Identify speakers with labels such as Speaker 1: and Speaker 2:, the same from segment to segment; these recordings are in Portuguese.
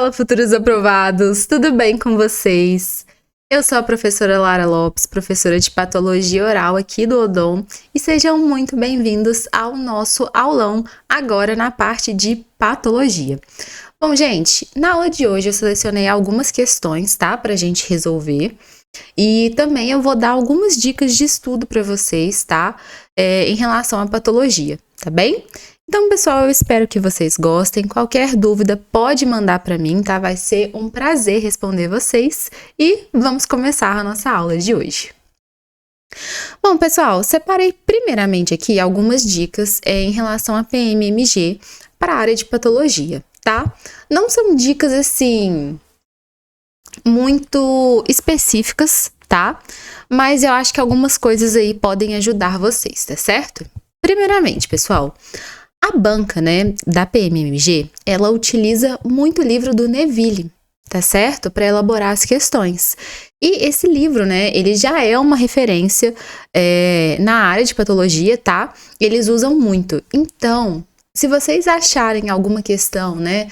Speaker 1: Fala, futuros aprovados! Tudo bem com vocês? Eu sou a professora Lara Lopes, professora de Patologia Oral aqui do Odon, e sejam muito bem-vindos ao nosso aulão, agora na parte de Patologia. Bom, gente, na aula de hoje eu selecionei algumas questões, tá, pra gente resolver, e também eu vou dar algumas dicas de estudo para vocês, tá, em relação à patologia, tá bem? Então, pessoal, eu espero que vocês gostem. Qualquer dúvida pode mandar para mim, tá? Vai ser um prazer responder vocês. E vamos começar a nossa aula de hoje. Bom, pessoal, separei primeiramente aqui algumas dicas em relação a PMMG para a área de patologia, tá? Não são dicas, assim, muito específicas, tá? Mas eu acho que algumas coisas aí podem ajudar vocês, tá certo? Primeiramente, pessoal, a banca, né, da PMMG, ela utiliza muito o livro do Neville, tá certo? Para elaborar as questões. E esse livro, né, ele já é uma referência na área de patologia, tá? Eles usam muito. Então, se vocês acharem alguma questão, né,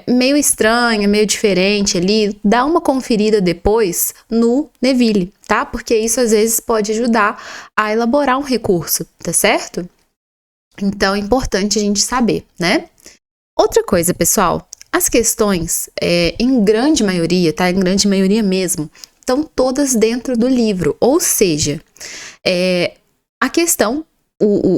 Speaker 1: meio estranha, meio diferente ali, dá uma conferida depois no Neville, tá? Porque isso às vezes pode ajudar a elaborar um recurso, tá certo? Então, é importante a gente saber, né? Outra coisa, pessoal, as questões, em grande maioria, tá? Em grande maioria mesmo, estão todas dentro do livro. Ou seja, a questão,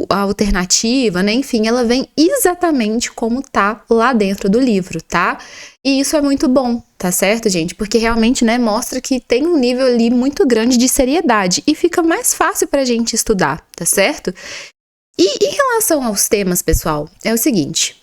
Speaker 1: a alternativa, né? Enfim, ela vem exatamente como tá lá dentro do livro, tá? E isso é muito bom, tá certo, gente? Porque realmente, né, mostra que tem um nível ali muito grande de seriedade e fica mais fácil pra gente estudar, tá certo? E em relação aos temas, pessoal, é o seguinte,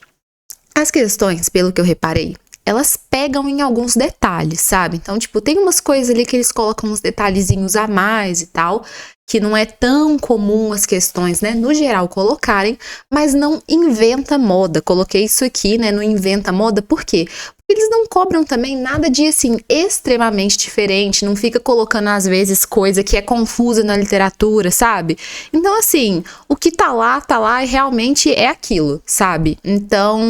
Speaker 1: as questões, pelo que eu reparei, elas pegam em alguns detalhes, sabe? Então, tipo, tem umas coisas ali que eles colocam uns detalhezinhos a mais e tal, que não é tão comum as questões, né, no geral, colocarem, mas não inventa moda. Coloquei isso aqui, né, não inventa moda, por quê? Porque eles não cobram também nada de, assim, extremamente diferente, não fica colocando, às vezes, coisa que é confusa na literatura, sabe? Então, assim, o que tá lá e realmente é aquilo, sabe? Então,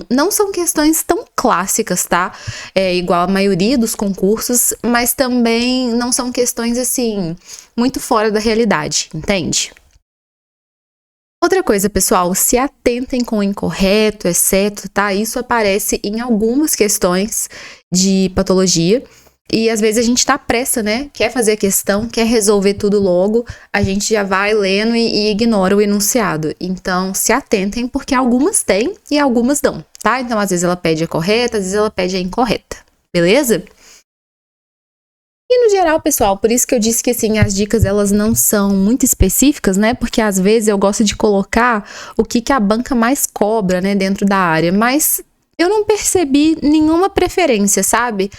Speaker 1: não são questões tão clássicas, tá? Igual a maioria dos concursos, mas também não são questões, assim, muito fora da realidade, entende? Outra coisa, pessoal, se atentem com o incorreto, exceto, tá? Isso aparece em algumas questões de patologia e às vezes a gente tá pressa, né? Quer fazer a questão, quer resolver tudo logo, a gente já vai lendo e ignora o enunciado. Então, se atentem porque algumas têm e algumas não, tá? Então, às vezes ela pede a correta, às vezes ela pede a incorreta, beleza? E no geral, pessoal, por isso que eu disse que assim, as dicas elas não são muito específicas, né? Porque às vezes eu gosto de colocar o que a banca mais cobra, né, dentro da área, mas eu não percebi nenhuma preferência, sabe?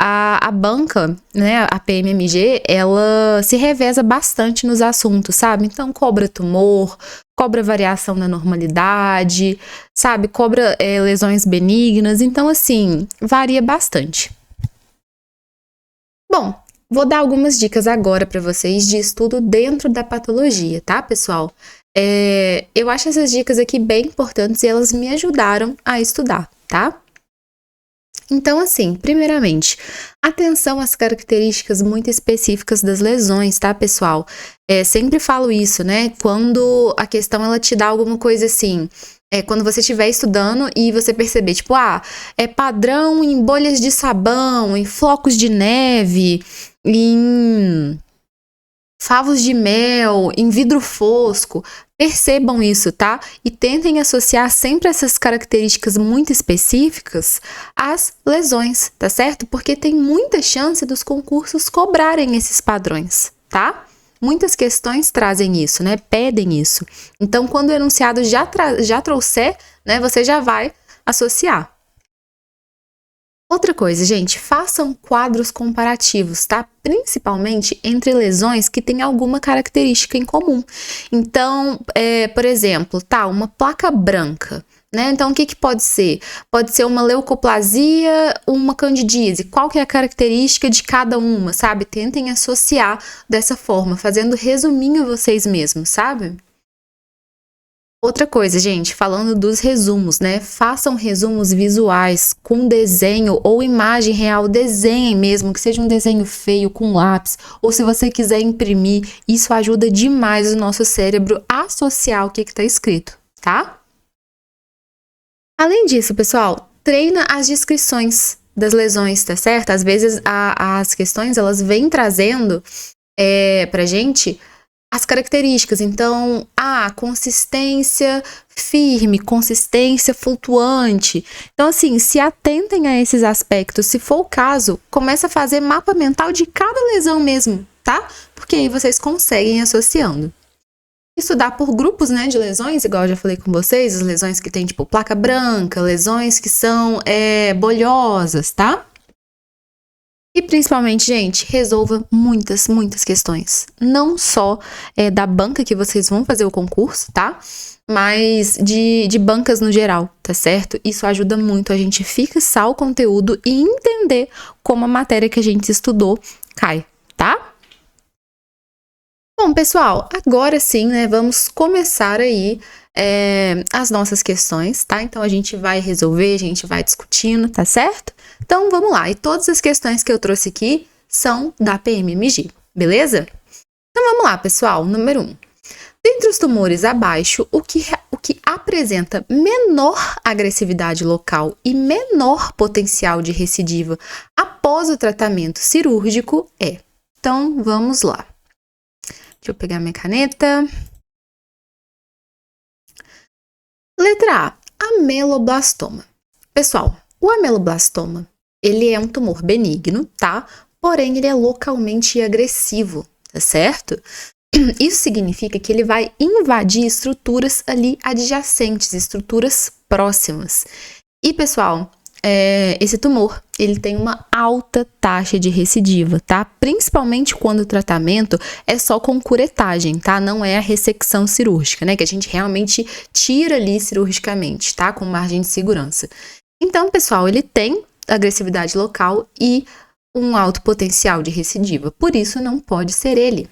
Speaker 1: A banca, né, a PMMG, ela se reveza bastante nos assuntos, sabe? Então, cobra tumor, cobra variação na normalidade, sabe? Cobra lesões benignas, então, assim, varia bastante. Bom, vou dar algumas dicas agora para vocês de estudo dentro da patologia, tá, pessoal? Eu acho essas dicas aqui bem importantes e elas me ajudaram a estudar, tá? Então, assim, primeiramente, atenção às características muito específicas das lesões, tá, pessoal? Sempre falo isso, né? Quando a questão, ela te dá alguma coisa assim, quando você estiver estudando e você perceber, tipo, é padrão em bolhas de sabão, em flocos de neve, em favos de mel, em vidro fosco, percebam isso, tá? E tentem associar sempre essas características muito específicas às lesões, tá certo? Porque tem muita chance dos concursos cobrarem esses padrões, tá? Muitas questões trazem isso, né? Pedem isso. Então, quando o enunciado já trouxer, né, você já vai associar. Outra coisa, gente, façam quadros comparativos, tá? Principalmente entre lesões que têm alguma característica em comum. Então, por exemplo, tá, uma placa branca, né? Então, o que pode ser? Pode ser uma leucoplasia, uma candidíase. Qual que é a característica de cada uma, sabe? Tentem associar dessa forma, fazendo resuminho vocês mesmos, sabe? Outra coisa, gente, falando dos resumos, né? Façam resumos visuais com desenho ou imagem real, desenhem mesmo, que seja um desenho feio com lápis, ou se você quiser imprimir, isso ajuda demais o nosso cérebro a associar o que está escrito, tá? Além disso, pessoal, treina as descrições das lesões, tá certo? Às vezes as questões, elas vêm trazendo pra gente as características. Então, consistência firme, consistência flutuante. Então, assim, se atentem a esses aspectos. Se for o caso, comece a fazer mapa mental de cada lesão mesmo, tá? Porque aí vocês conseguem associando. Estudar por grupos, né, de lesões, igual eu já falei com vocês, as lesões que tem, tipo, placa branca, lesões que são bolhosas, tá? E principalmente, gente, resolva muitas questões. Não só da banca que vocês vão fazer o concurso, tá? Mas de bancas no geral, tá certo? Isso ajuda muito a gente fixar o conteúdo e entender como a matéria que a gente estudou cai, tá? Bom, pessoal, agora sim, né, vamos começar aí as nossas questões, tá? Então, a gente vai resolver, a gente vai discutindo, tá certo? Então, vamos lá. E todas as questões que eu trouxe aqui são da PMMG, beleza? Então, vamos lá, pessoal. Número 1. Dentre os tumores abaixo, o que apresenta menor agressividade local e menor potencial de recidiva após o tratamento cirúrgico é? Então, vamos lá. Deixa eu pegar minha caneta. Letra A, ameloblastoma. Pessoal, o ameloblastoma, ele é um tumor benigno, tá? Porém, ele é localmente agressivo, tá certo? Isso significa que ele vai invadir estruturas ali adjacentes, estruturas próximas. E, pessoal, esse tumor, ele tem uma alta taxa de recidiva, tá? Principalmente quando o tratamento é só com curetagem, tá? Não é a ressecção cirúrgica, né? Que a gente realmente tira ali cirurgicamente, tá? Com margem de segurança. Então, pessoal, ele tem agressividade local e um alto potencial de recidiva. Por isso, não pode ser ele.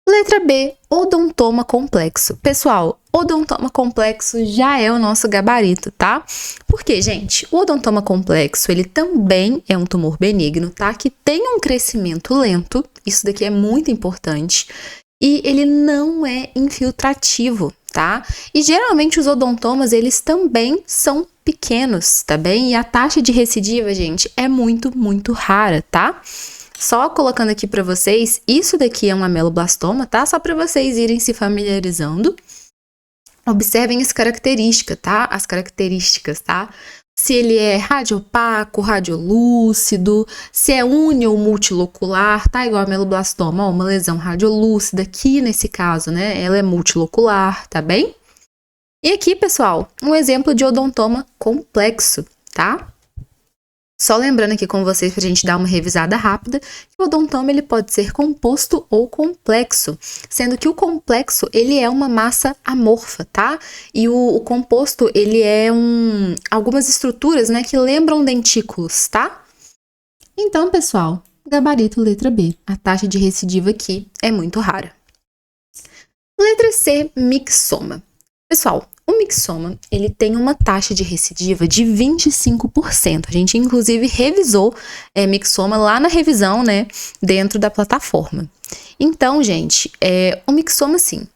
Speaker 1: Letra B, odontoma complexo. Pessoal, odontoma complexo já é o nosso gabarito, tá? Porque, gente, o odontoma complexo, ele também é um tumor benigno, tá? Que tem um crescimento lento, isso daqui é muito importante, e ele não é infiltrativo, tá? E geralmente os odontomas, eles também são pequenos, tá bem? E a taxa de recidiva, gente, é muito rara, tá? Só colocando aqui para vocês, isso daqui é um ameloblastoma, tá? Só para vocês irem se familiarizando. Observem as características, tá? Se ele é radiopaco, radiolúcido, se é uni ou multilocular, tá? Igual ameloblastoma, ó, uma lesão radiolúcida aqui nesse caso, né? Ela é multilocular, tá bem? E aqui, pessoal, um exemplo de odontoma complexo, tá? Só lembrando aqui com vocês pra gente dar uma revisada rápida, que o odontoma ele pode ser composto ou complexo, sendo que o complexo ele é uma massa amorfa, tá? E o composto ele é algumas estruturas, né, que lembram dentículos, tá? Então, pessoal, gabarito letra B. A taxa de recidiva aqui é muito rara. Letra C, mixoma. Pessoal, o mixoma, ele tem uma taxa de recidiva de 25%. A gente, inclusive, revisou mixoma lá na revisão, né, dentro da plataforma. Então, gente, o mixoma, sim,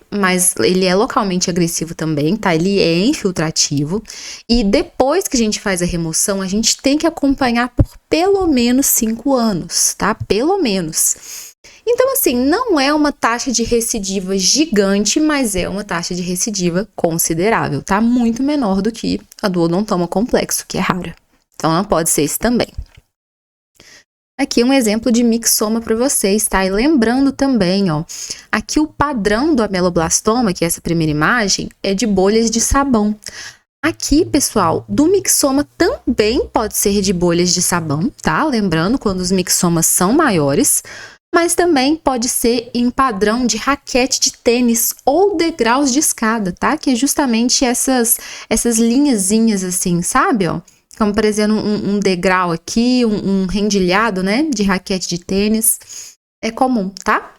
Speaker 1: mas ele é localmente agressivo também, tá? Ele é infiltrativo. E depois que a gente faz a remoção, a gente tem que acompanhar por pelo menos 5 anos, tá? Pelo menos. Então, assim, não é uma taxa de recidiva gigante, mas é uma taxa de recidiva considerável, tá? Muito menor do que a do odontoma complexo, que é rara. Então, não pode ser esse também. Aqui um exemplo de mixoma para vocês, tá? E lembrando também, ó, aqui o padrão do ameloblastoma, que é essa primeira imagem, é de bolhas de sabão. Aqui, pessoal, do mixoma também pode ser de bolhas de sabão, tá? Lembrando, quando os mixomas são maiores, mas também pode ser em padrão de raquete de tênis ou degraus de escada, tá? Que é justamente essas linhazinhas assim, sabe, ó? Como parecendo um degrau aqui, um rendilhado, né? De raquete de tênis. É comum, tá?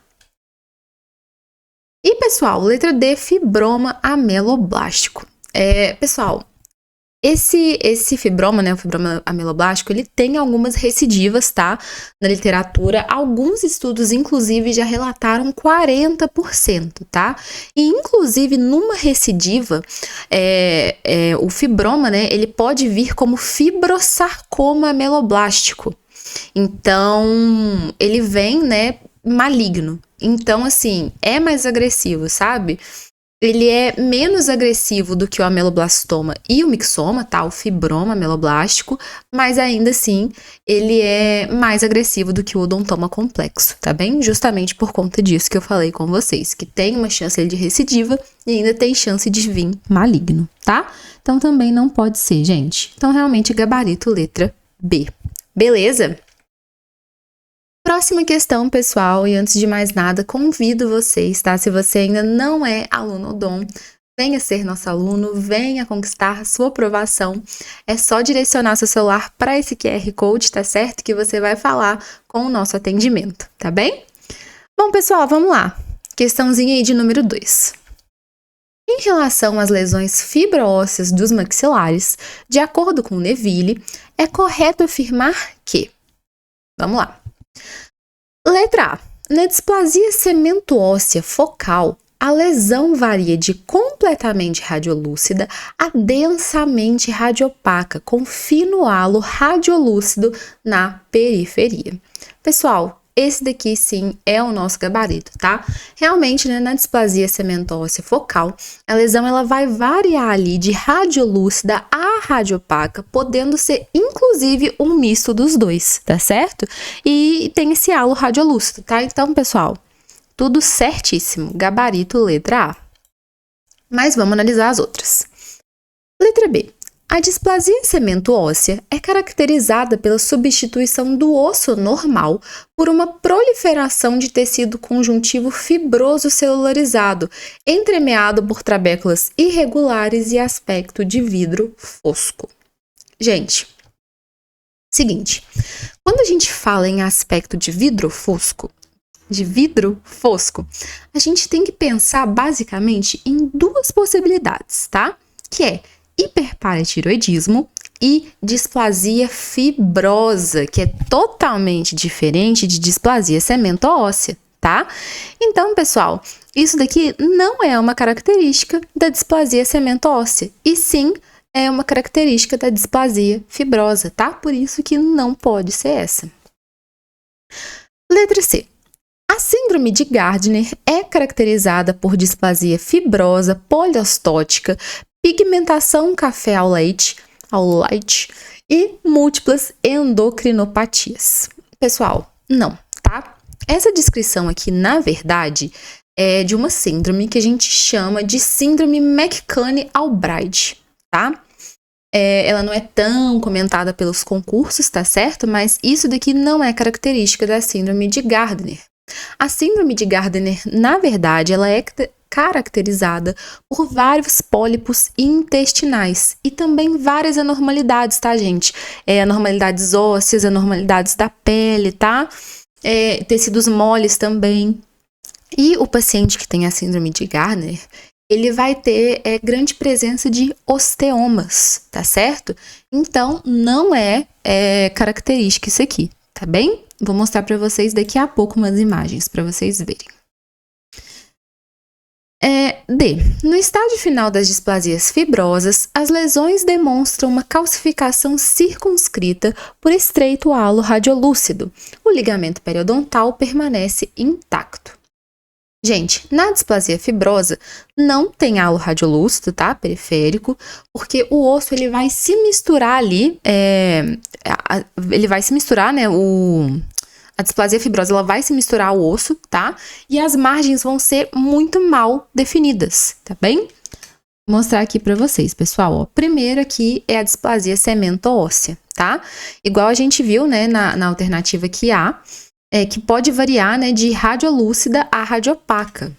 Speaker 1: E pessoal, letra D, fibroma ameloblástico. Pessoal, esse fibroma, né, o fibroma ameloblástico, ele tem algumas recidivas, tá? Na literatura, alguns estudos, inclusive, já relataram 40%, tá? E, inclusive, numa recidiva, o fibroma, né, ele pode vir como fibrosarcoma ameloblástico. Então, ele vem, né, maligno. Então, assim, é mais agressivo, sabe? Ele é menos agressivo do que o ameloblastoma e o mixoma, tá? O fibroma ameloblástico, mas ainda assim, ele é mais agressivo do que o odontoma complexo, tá bem? Justamente por conta disso que eu falei com vocês, que tem uma chance de recidiva e ainda tem chance de vir maligno, tá? Então, também não pode ser, gente. Então, realmente, gabarito letra B. Beleza? Próxima questão, pessoal, e antes de mais nada, convido vocês, tá? Se você ainda não é aluno odon, venha ser nosso aluno, venha conquistar sua aprovação. É só direcionar seu celular para esse QR Code, tá certo? Que você vai falar com o nosso atendimento, tá bem? Bom, pessoal, vamos lá. Questãozinha aí de número 2. Em relação às lesões fibro-ósseas dos maxilares, de acordo com Neville, é correto afirmar que... Vamos lá. Letra A. Na displasia cemento-óssea focal, a lesão varia de completamente radiolúcida a densamente radiopaca, com fino halo radiolúcido na periferia. Pessoal, esse daqui sim é o nosso gabarito, tá? Realmente, né, na displasia cemento-óssea focal, a lesão ela vai variar ali de radiolúcida a radiopaca, podendo ser inclusive um misto dos dois, tá certo? E tem esse halo radiolúcido, tá? Então, pessoal, tudo certíssimo. Gabarito letra A. Mas vamos analisar as outras. Letra B. A displasia cemento-óssea é caracterizada pela substituição do osso normal por uma proliferação de tecido conjuntivo fibroso celularizado, entremeado por trabéculas irregulares e aspecto de vidro fosco. Gente, seguinte, quando a gente fala em aspecto de vidro fosco, a gente tem que pensar basicamente em duas possibilidades, tá? Que é hiperparatiroidismo e displasia fibrosa, que é totalmente diferente de displasia cemento-óssea, tá? Então, pessoal, isso daqui não é uma característica da displasia cemento-óssea, e sim é uma característica da displasia fibrosa, tá? Por isso que não pode ser essa. Letra C. A síndrome de Gardner é caracterizada por displasia fibrosa poliostótica, pigmentação café ao leite e múltiplas endocrinopatias. Pessoal, não, tá? Essa descrição aqui, na verdade, é de uma síndrome que a gente chama de síndrome McCann-Albright, tá? Ela não é tão comentada pelos concursos, tá certo? Mas isso daqui não é característica da síndrome de Gardner. A síndrome de Gardner, na verdade, ela é caracterizada por vários pólipos intestinais e também várias anormalidades, tá, gente? Anormalidades ósseas, anormalidades da pele, tá? Tecidos moles também. E o paciente que tem a síndrome de Gardner, ele vai ter grande presença de osteomas, tá certo? Então, não é característica isso aqui, tá bem? Vou mostrar para vocês daqui a pouco umas imagens para vocês verem. D. No estágio final das displasias fibrosas, as lesões demonstram uma calcificação circunscrita por estreito halo radiolúcido. O ligamento periodontal permanece intacto. Gente, na displasia fibrosa não tem halo radiolúcido, tá? Periférico, porque o osso ele vai se misturar ali, né? A displasia fibrosa ela vai se misturar ao osso, tá? E as margens vão ser muito mal definidas, tá bem? Vou mostrar aqui pra vocês, pessoal. Ó. Primeiro aqui é a displasia cemento-óssea, tá? Igual a gente viu, né, na alternativa que há, que pode variar, né, de radiolúcida a radiopaca.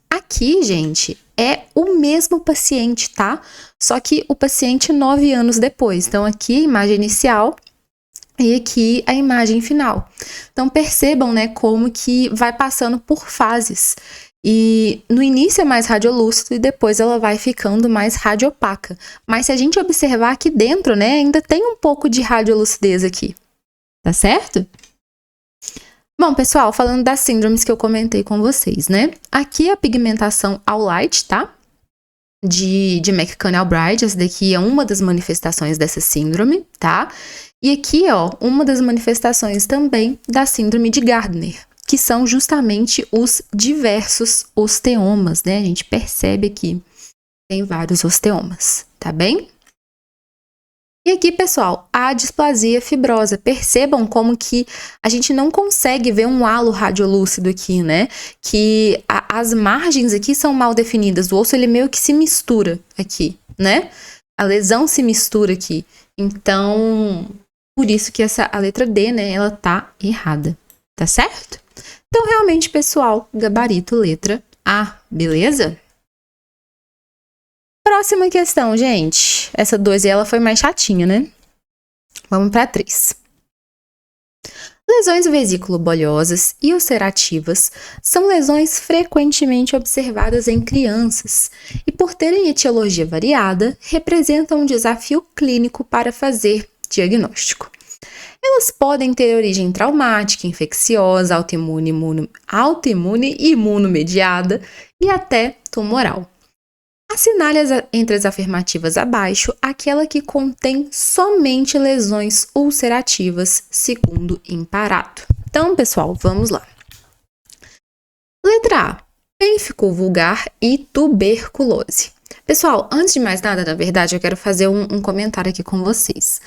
Speaker 1: Aqui, gente, é o mesmo paciente, tá? Só que o paciente 9 anos depois. Então, aqui a imagem inicial e aqui a imagem final. Então, percebam, né, como que vai passando por fases. E no início é mais radiolúcido e depois ela vai ficando mais radiopaca. Mas se a gente observar aqui dentro, né, ainda tem um pouco de radiolucidez aqui. Tá certo? Bom, pessoal, falando das síndromes que eu comentei com vocês, né? Aqui a pigmentação ao light, tá? De McCune-Albright, essa daqui é uma das manifestações dessa síndrome, tá? E aqui, ó, uma das manifestações também da síndrome de Gardner, que são justamente os diversos osteomas, né? A gente percebe aqui, tem vários osteomas, tá bem? E aqui, pessoal, a displasia fibrosa. Percebam como que a gente não consegue ver um halo radiolúcido aqui, né? Que as margens aqui são mal definidas. O osso, ele meio que se mistura aqui, né? A lesão se mistura aqui. Então, por isso que a letra D, né, ela tá errada. Tá certo? Então, realmente, pessoal, gabarito letra A, beleza? Próxima questão, gente. Essa 2 ela foi mais chatinha, né? Vamos para 3. Lesões vesículo-bolhosas e ulcerativas são lesões frequentemente observadas em crianças e, por terem etiologia variada, representam um desafio clínico para fazer diagnóstico. Elas podem ter origem traumática, infecciosa, autoimune, imunomediada e até tumoral. Assinale entre as afirmativas abaixo aquela que contém somente lesões ulcerativas, segundo Imparato. Então, pessoal, vamos lá. Letra A. Pênfico vulgar e tuberculose. Pessoal, antes de mais nada, na verdade, eu quero fazer um comentário aqui com vocês.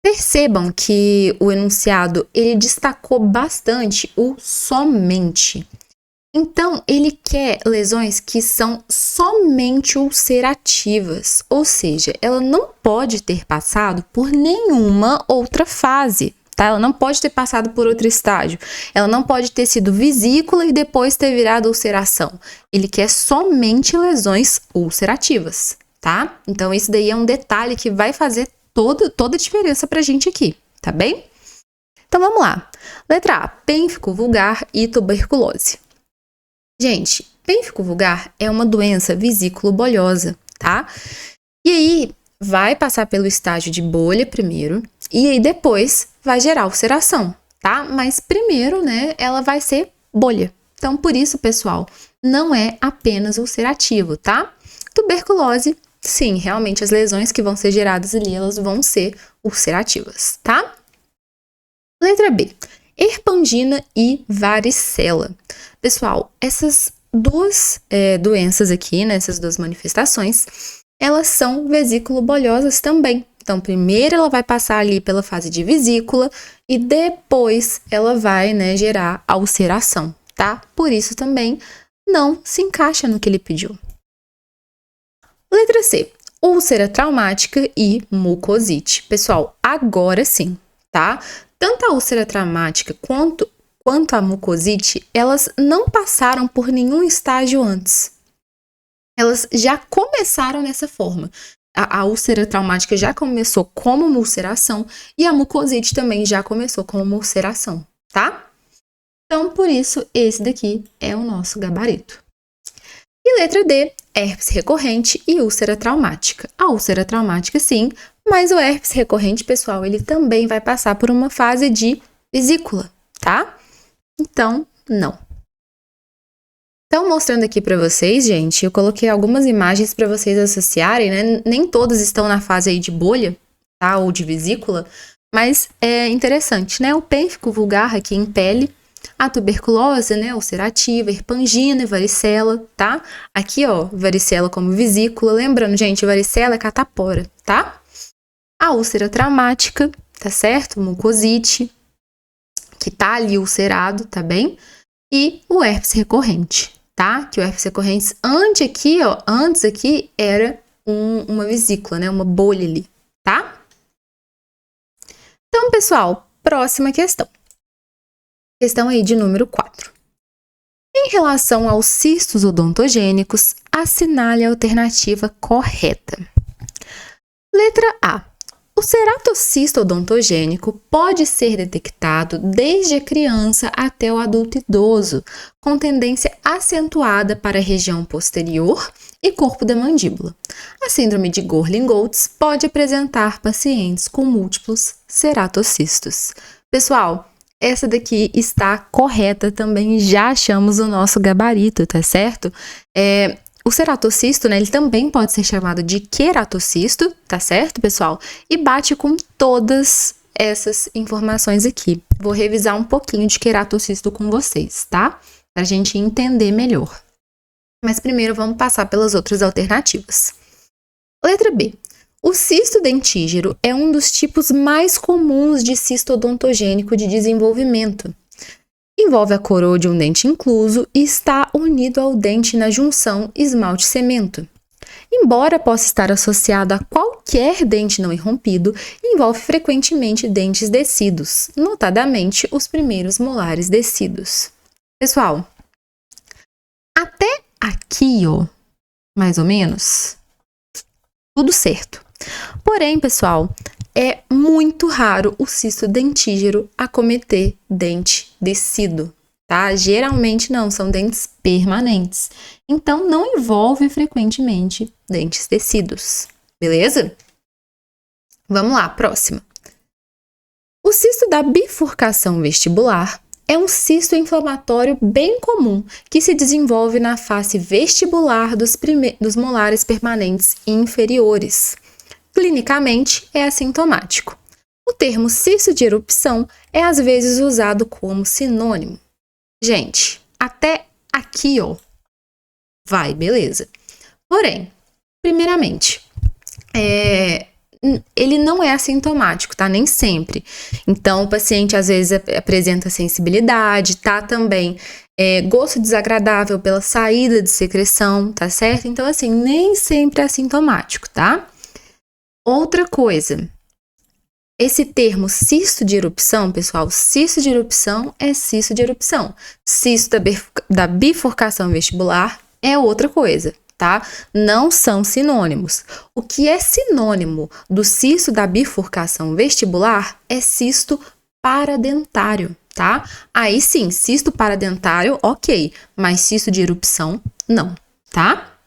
Speaker 1: Percebam que o enunciado, ele destacou bastante o somente. Então, ele quer lesões que são somente ulcerativas, ou seja, ela não pode ter passado por nenhuma outra fase, tá? Ela não pode ter passado por outro estágio, ela não pode ter sido vesícula e depois ter virado ulceração. Ele quer somente lesões ulcerativas, tá? Então, isso daí é um detalhe que vai fazer toda a diferença pra gente aqui, tá bem? Então, vamos lá. Letra A, pênfico vulgar e tuberculose. Gente, pênfico vulgar é uma doença vesículo-bolhosa, tá? E aí, vai passar pelo estágio de bolha primeiro, e aí depois vai gerar ulceração, tá? Mas primeiro, né, ela vai ser bolha. Então, por isso, pessoal, não é apenas ulcerativo, tá? Tuberculose, sim, realmente as lesões que vão ser geradas ali, elas vão ser ulcerativas, tá? Letra B. Herpangina e varicela. Pessoal, essas duas doenças aqui, né, essas duas manifestações, elas são vesículo-bolhosas também. Então, primeiro ela vai passar ali pela fase de vesícula e depois ela vai, né, gerar a ulceração, tá? Por isso também não se encaixa no que ele pediu. Letra C. Úlcera traumática e mucosite. Pessoal, agora sim, tá? Tanto a úlcera traumática quanto a mucosite, elas não passaram por nenhum estágio antes. Elas já começaram nessa forma. A úlcera traumática já começou como uma ulceração e a mucosite também já começou como uma ulceração, tá? Então, por isso, esse daqui é o nosso gabarito. E letra D, herpes recorrente e úlcera traumática. A úlcera traumática, sim, mas o herpes recorrente, pessoal, ele também vai passar por uma fase de vesícula, tá? Então, não. Então, mostrando aqui para vocês, gente, eu coloquei algumas imagens para vocês associarem, né? Nem todas estão na fase aí de bolha, tá? Ou de vesícula, mas é interessante, né? O pênfico vulgar aqui em pele, a tuberculose, né? Ulcerativa, herpangina e varicela, tá? Aqui, ó, varicela como vesícula. Lembrando, gente, varicela é catapora, tá? A úlcera traumática, tá certo? Mucosite, que tá ali ulcerado, tá bem? E o herpes recorrente, tá? Que o herpes recorrente antes aqui era uma vesícula, né? Uma bolha ali, tá? Então, pessoal, próxima questão. Questão aí de número 4. Em relação aos cistos odontogênicos, assinale a alternativa correta. Letra A. O ceratocisto odontogênico pode ser detectado desde a criança até o adulto idoso, com tendência acentuada para a região posterior e corpo da mandíbula. A síndrome de Gorlin-Goltz pode apresentar pacientes com múltiplos ceratocistos. Pessoal, essa daqui está correta também, já achamos o nosso gabarito, tá certo? O ceratocisto, né, ele também pode ser chamado de queratocisto, tá certo, pessoal? E bate com todas essas informações aqui. Vou revisar um pouquinho de queratocisto com vocês, tá? Pra gente entender melhor. Mas primeiro vamos passar pelas outras alternativas. Letra B. O cisto dentígero é um dos tipos mais comuns de cisto odontogênico de desenvolvimento. Envolve a coroa de um dente incluso e está unido ao dente na junção esmalte-cemento. Embora possa estar associado a qualquer dente não irrompido, envolve frequentemente dentes descidos, notadamente os primeiros molares descidos. Pessoal, até aqui, ó, mais ou menos, tudo certo. Porém, pessoal, é muito raro o cisto dentígero acometer dente descido, tá? Geralmente não, são dentes permanentes. Então, não envolve frequentemente dentes descidos, beleza? Vamos lá, próxima. O cisto da bifurcação vestibular é um cisto inflamatório bem comum que se desenvolve na face vestibular dos molares permanentes inferiores. Clinicamente, é assintomático. O termo cisto de erupção é às vezes usado como sinônimo. Gente, até aqui, ó, vai, beleza. Porém, primeiramente, ele não é assintomático, tá? Nem sempre. Então, o paciente às vezes apresenta sensibilidade, tá? Também gosto desagradável pela saída de secreção, tá certo? Então, assim, nem sempre é assintomático, tá? Outra coisa, esse termo cisto de erupção, pessoal, cisto de erupção é cisto de erupção. Cisto da bifurcação vestibular é outra coisa, tá? Não são sinônimos. O que é sinônimo do cisto da bifurcação vestibular é cisto paradentário, tá? Aí sim, cisto paradentário, ok, mas cisto de erupção, não, tá?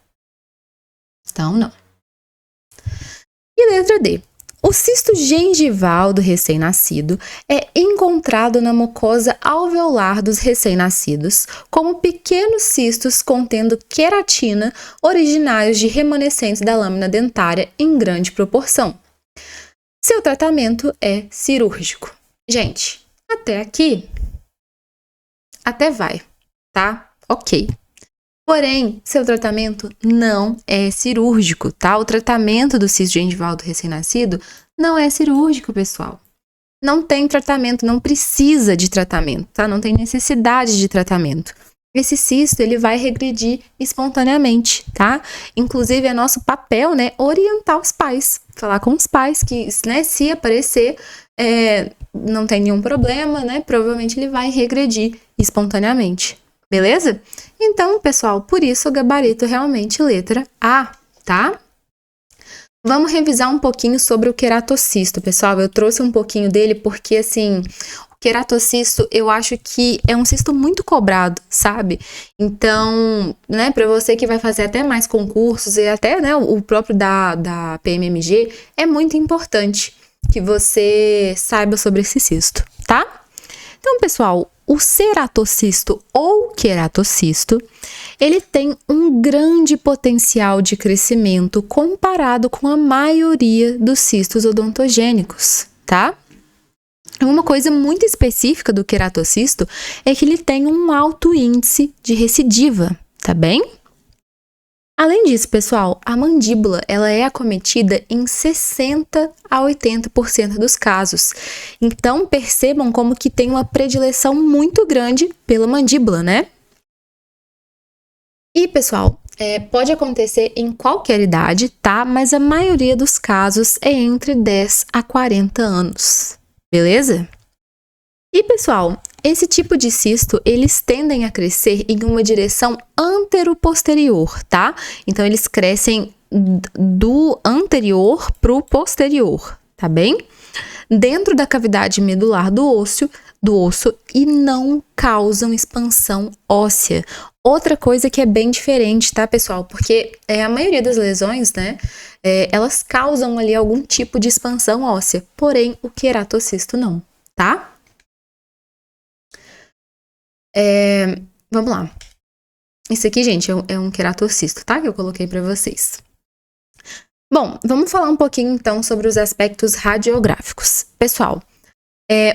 Speaker 1: Então, não. E letra D. O cisto gengival do recém-nascido é encontrado na mucosa alveolar dos recém-nascidos como pequenos cistos contendo queratina originários de remanescentes da lâmina dentária em grande proporção. Seu tratamento é cirúrgico. Gente, até aqui, até vai, tá? Ok. Porém, seu tratamento não é cirúrgico, tá? O tratamento do cisto gengival do recém-nascido não é cirúrgico, pessoal. Não tem tratamento, não precisa de tratamento, tá? Não tem necessidade de tratamento. Esse cisto, ele vai regredir espontaneamente, tá? Inclusive, é nosso papel, né, orientar os pais. Falar com os pais que, né, se aparecer, não tem nenhum problema, né? Provavelmente ele vai regredir espontaneamente. Beleza? Então, pessoal, por isso o gabarito realmente letra A, tá? Vamos revisar um pouquinho sobre o queratocisto, pessoal. Eu trouxe um pouquinho dele porque, assim, o queratocisto eu acho que é um cisto muito cobrado, sabe? Então, né, para você que vai fazer até mais concursos e até, né, o próprio da PMMG, é muito importante que você saiba sobre esse cisto, tá? Então, pessoal, o ceratocisto ou queratocisto, ele tem um grande potencial de crescimento comparado com a maioria dos cistos odontogênicos, tá? Uma coisa muito específica do queratocisto é que ele tem um alto índice de recidiva, tá bem? Além disso, pessoal, a mandíbula ela é acometida em 60 a 80% dos casos. Então, percebam como que tem uma predileção muito grande pela mandíbula, né? E, pessoal, pode acontecer em qualquer idade, tá? Mas a maioria dos casos é entre 10 a 40 anos, beleza? E, pessoal, esse tipo de cisto, eles tendem a crescer em uma direção antero-posterior, tá? Então, eles crescem do anterior para o posterior, tá bem? Dentro da cavidade medular do osso e não causam expansão óssea. Outra coisa que é bem diferente, tá, pessoal? Porque a maioria das lesões, né, elas causam ali algum tipo de expansão óssea, porém o queratocisto não, tá? Vamos lá. Isso aqui, gente, é um queratocisto, tá? Que eu coloquei para vocês. Bom, vamos falar um pouquinho então sobre os aspectos radiográficos. Pessoal,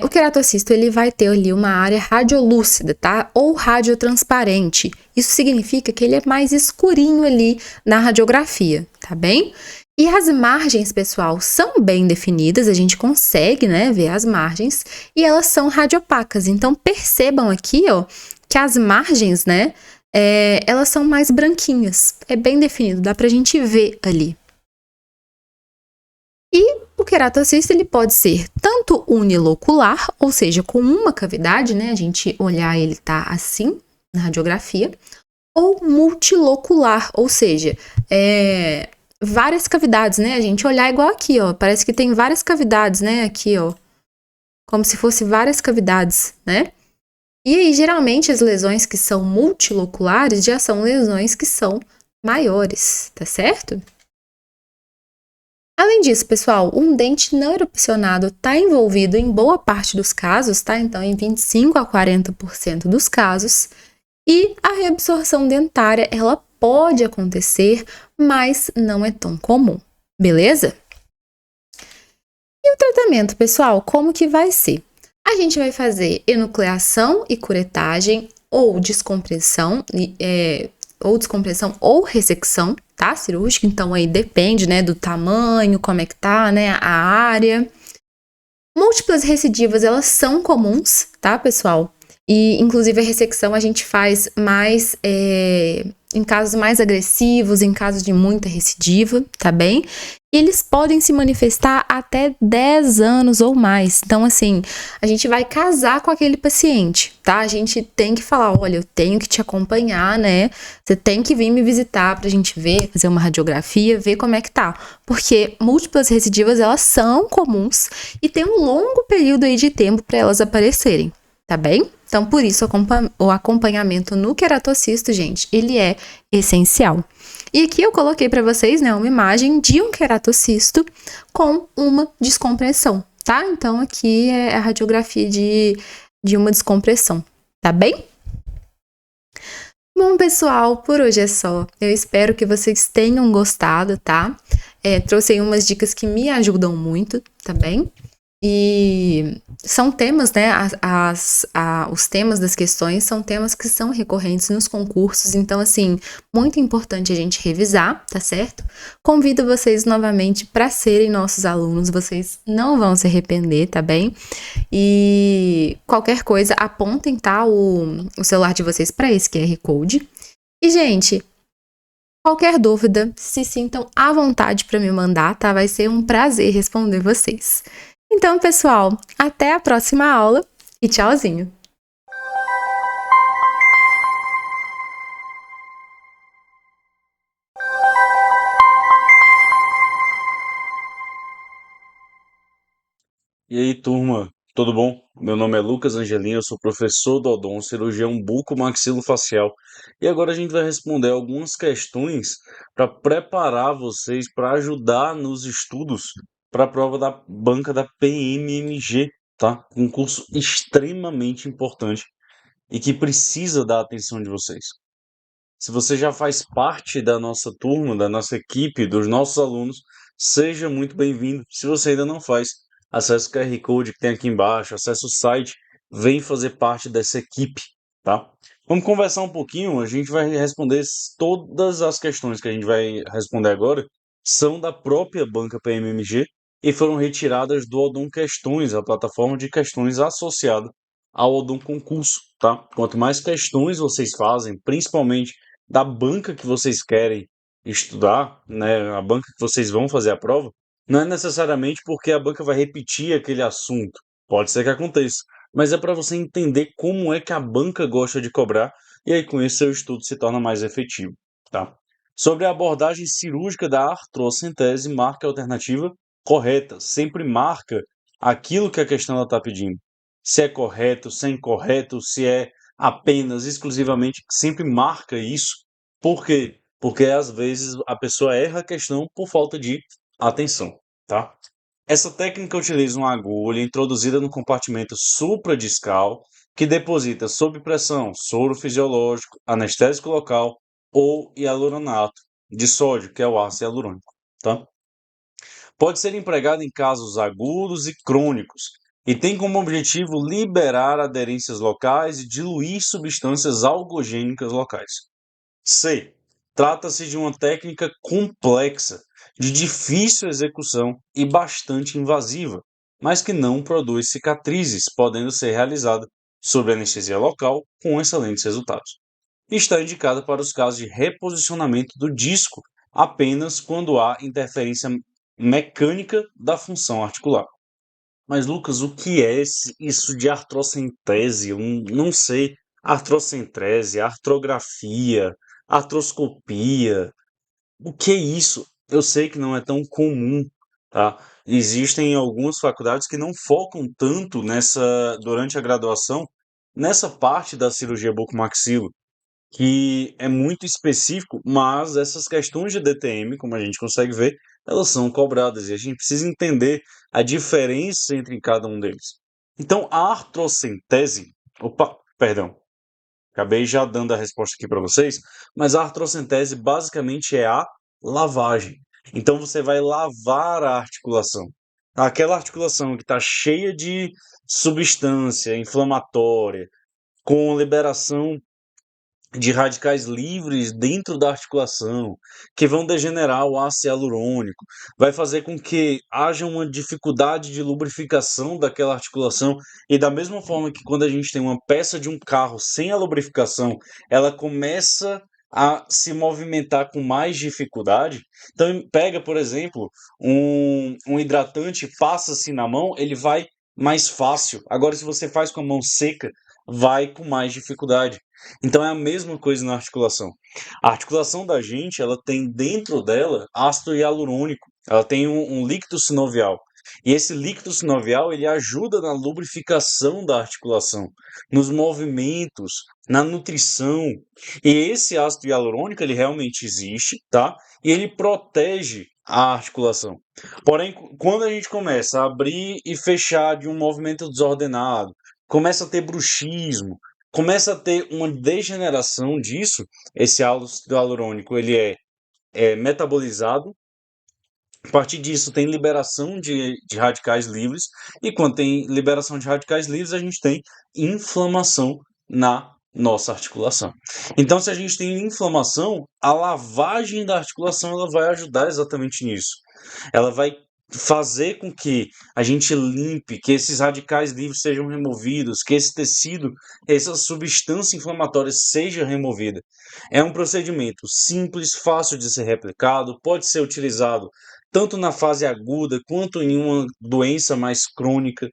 Speaker 1: o queratocisto ele vai ter ali uma área radiolúcida, tá? Ou radiotransparente. Isso significa que ele é mais escurinho ali na radiografia, tá bem? E as margens, pessoal, são bem definidas, a gente consegue, né, ver as margens, e elas são radiopacas. Então, percebam aqui, ó, que as margens, né, elas são mais branquinhas. É bem definido, dá pra gente ver ali. E o queratocisto ele pode ser tanto unilocular, ou seja, com uma cavidade, né? A gente olhar ele tá assim na radiografia, ou multilocular, ou seja, várias cavidades, né? A gente olhar igual aqui, ó, parece que tem várias cavidades, né? Aqui, ó, como se fosse várias cavidades, né? E aí, geralmente, as lesões que são multiloculares já são lesões que são maiores, tá certo? Além disso, pessoal, um dente não erupcionado está envolvido em boa parte dos casos, tá? Então, em 25 a 40% dos casos. E a reabsorção dentária, ela pode acontecer, mas não é tão comum, beleza? E o tratamento, pessoal, como que vai ser? A gente vai fazer enucleação e curetagem ou descompressão, ou ressecção, tá? Cirúrgica, então aí depende, né, do tamanho, como é que tá, né, a área. Múltiplas recidivas, elas são comuns, tá, pessoal? E, inclusive, a ressecção a gente faz mais em casos mais agressivos, em casos de muita recidiva, tá bem? E eles podem se manifestar até 10 anos ou mais. Então, assim, a gente vai casar com aquele paciente, tá? A gente tem que falar, olha, eu tenho que te acompanhar, né? Você tem que vir me visitar pra gente ver, fazer uma radiografia, ver como é que tá. Porque múltiplas recidivas, elas são comuns e tem um longo período aí de tempo para elas aparecerem, tá bem? Então, por isso, o acompanhamento no queratocisto, gente, ele é essencial. E aqui eu coloquei para vocês, né, uma imagem de um queratocisto com uma descompressão, tá? Então, aqui é a radiografia de uma descompressão, tá bem? Bom, pessoal, por hoje é só. Eu espero que vocês tenham gostado, tá? Trouxe aí umas dicas que me ajudam muito, tá bem? E são temas, né? Os temas das questões são temas que são recorrentes nos concursos, então, assim, muito importante a gente revisar, tá certo? Convido vocês novamente para serem nossos alunos, vocês não vão se arrepender, tá bem? E qualquer coisa, apontem, tá? O celular de vocês para esse QR Code. E, gente, qualquer dúvida, se sintam à vontade para me mandar, tá? Vai ser um prazer responder vocês. Então, pessoal, até a próxima aula e tchauzinho!
Speaker 2: E aí, turma, tudo bom? Meu nome é Lucas Angelini, eu sou professor do odonto, cirurgião buco-maxilofacial. E agora a gente vai responder algumas questões para preparar vocês, para ajudar nos estudos para a prova da banca da PMMG, tá? Um curso extremamente importante e que precisa da atenção de vocês. Se você já faz parte da nossa turma, da nossa equipe, dos nossos alunos, seja muito bem-vindo. Se você ainda não faz, acesse o QR Code que tem aqui embaixo, acesse o site, vem fazer parte dessa equipe, tá? Vamos conversar um pouquinho, a gente vai responder todas as questões que a gente vai responder agora, são da própria banca PMMG e foram retiradas do Odon Questões, a plataforma de questões associada ao Odon Concurso, tá? Quanto mais questões vocês fazem, principalmente da banca que vocês querem estudar, né, a banca que vocês vão fazer a prova, não é necessariamente porque a banca vai repetir aquele assunto. Pode ser que aconteça, mas é para você entender como é que a banca gosta de cobrar e aí com isso seu estudo se torna mais efetivo, tá? Sobre a abordagem cirúrgica da artrocentese, marca alternativa, correta, sempre marca aquilo que a questão ela está pedindo. Se é correto, se é incorreto, se é apenas, exclusivamente, sempre marca isso. Por quê? Porque às vezes a pessoa erra a questão por falta de atenção, tá? Essa técnica utiliza uma agulha introduzida no compartimento supradiscal que deposita sob pressão soro fisiológico, anestésico local ou hialuronato de sódio, que é o ácido hialurônico, tá? Pode ser empregado em casos agudos e crônicos e tem como objetivo liberar aderências locais e diluir substâncias algogênicas locais. C. Trata-se de uma técnica complexa, de difícil execução e bastante invasiva, mas que não produz cicatrizes, podendo ser realizada sob anestesia local com excelentes resultados. Está indicada para os casos de reposicionamento do disco apenas quando há interferência mecânica da função articular. Mas, Lucas, o que é isso de artrocentese? Eu não sei. Artrocentese, artrografia, artroscopia. O que é isso? Eu sei que não é tão comum, tá? Existem algumas faculdades que não focam tanto durante a graduação, nessa parte da cirurgia bucomaxilo, que é muito específico, mas essas questões de DTM, como a gente consegue ver, elas são cobradas e a gente precisa entender a diferença entre cada um deles. Então, a artrocentese, opa, perdão, acabei já dando a resposta aqui para vocês, mas a artrocentese basicamente é a lavagem. Então, você vai lavar a articulação. Aquela articulação que está cheia de substância inflamatória, com liberação de radicais livres dentro da articulação, que vão degenerar o ácido hialurônico, vai fazer com que haja uma dificuldade de lubrificação daquela articulação, e da mesma forma que quando a gente tem uma peça de um carro sem a lubrificação, ela começa a se movimentar com mais dificuldade. Então, pega, por exemplo, um hidratante, passa-se na mão, ele vai mais fácil. Agora, se você faz com a mão seca, vai com mais dificuldade. Então é a mesma coisa na articulação. A articulação da gente, ela tem dentro dela ácido hialurônico. Ela tem um líquido sinovial. E esse líquido sinovial, ele ajuda na lubrificação da articulação, nos movimentos, na nutrição. E esse ácido hialurônico, ele realmente existe, tá? E ele protege a articulação. Porém, quando a gente começa a abrir e fechar de um movimento desordenado, começa a ter bruxismo, começa a ter uma degeneração disso, esse ácido hialurônico ele é metabolizado, a partir disso tem liberação de radicais livres, e quando tem liberação de radicais livres, a gente tem inflamação na nossa articulação. Então, se a gente tem inflamação, a lavagem da articulação ela vai ajudar exatamente nisso. Ela vai fazer com que a gente limpe, que esses radicais livres sejam removidos, que esse tecido, essa substância inflamatória seja removida. É um procedimento simples, fácil de ser replicado, pode ser utilizado tanto na fase aguda quanto em uma doença mais crônica,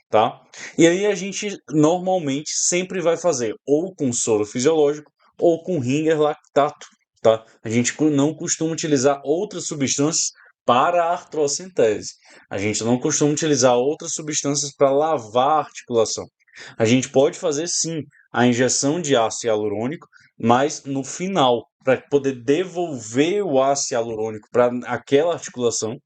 Speaker 2: tá? E aí a gente normalmente sempre vai fazer ou com soro fisiológico ou com ringer lactato, tá? A gente não costuma utilizar outras substâncias para a artrocentese. A gente não costuma utilizar outras substâncias para lavar a articulação. A gente pode fazer sim a injeção de ácido hialurônico, mas no final, para poder devolver o ácido hialurônico para aquela articulação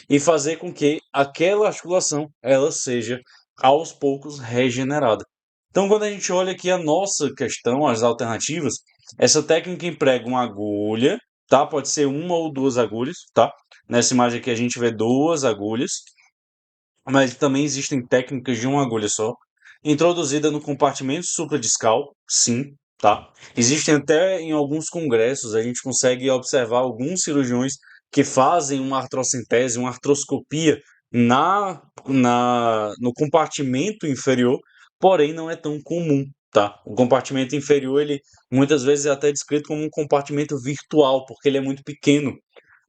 Speaker 2: e fazer com que aquela articulação ela seja aos poucos regenerada. Então, quando a gente olha aqui a nossa questão, as alternativas, essa técnica emprega uma agulha, tá? Pode ser uma ou duas agulhas, tá? Nessa imagem aqui a gente vê duas agulhas, mas também existem técnicas de uma agulha só. Introduzida no compartimento supradiscal, sim, tá? Existem até em alguns congressos, a gente consegue observar alguns cirurgiões que fazem uma artrocentese, uma artroscopia no compartimento inferior, porém não é tão comum, tá? O compartimento inferior, ele muitas vezes é até descrito como um compartimento virtual, porque ele é muito pequeno.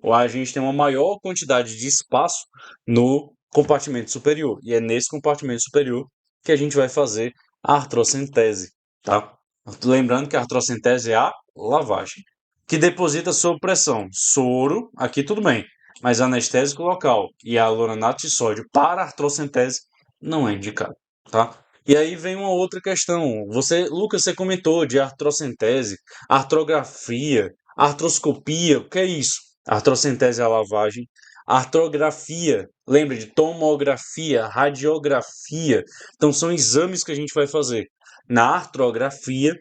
Speaker 2: A gente tem uma maior quantidade de espaço no compartimento superior. E é nesse compartimento superior que a gente vai fazer a artrocentese, tá? Lembrando que a artrocentese é a lavagem, que deposita sob pressão. Soro, aqui tudo bem. mas anestésico local e hialurônico de sódio para artrocentese não é indicado, tá? E aí vem uma outra questão. Lucas, você comentou de artrocentese, artrografia, artroscopia. O que é isso? Artrocentese é a lavagem. Artrografia, lembra de tomografia, radiografia. Então são exames que a gente vai fazer. Na artrografia,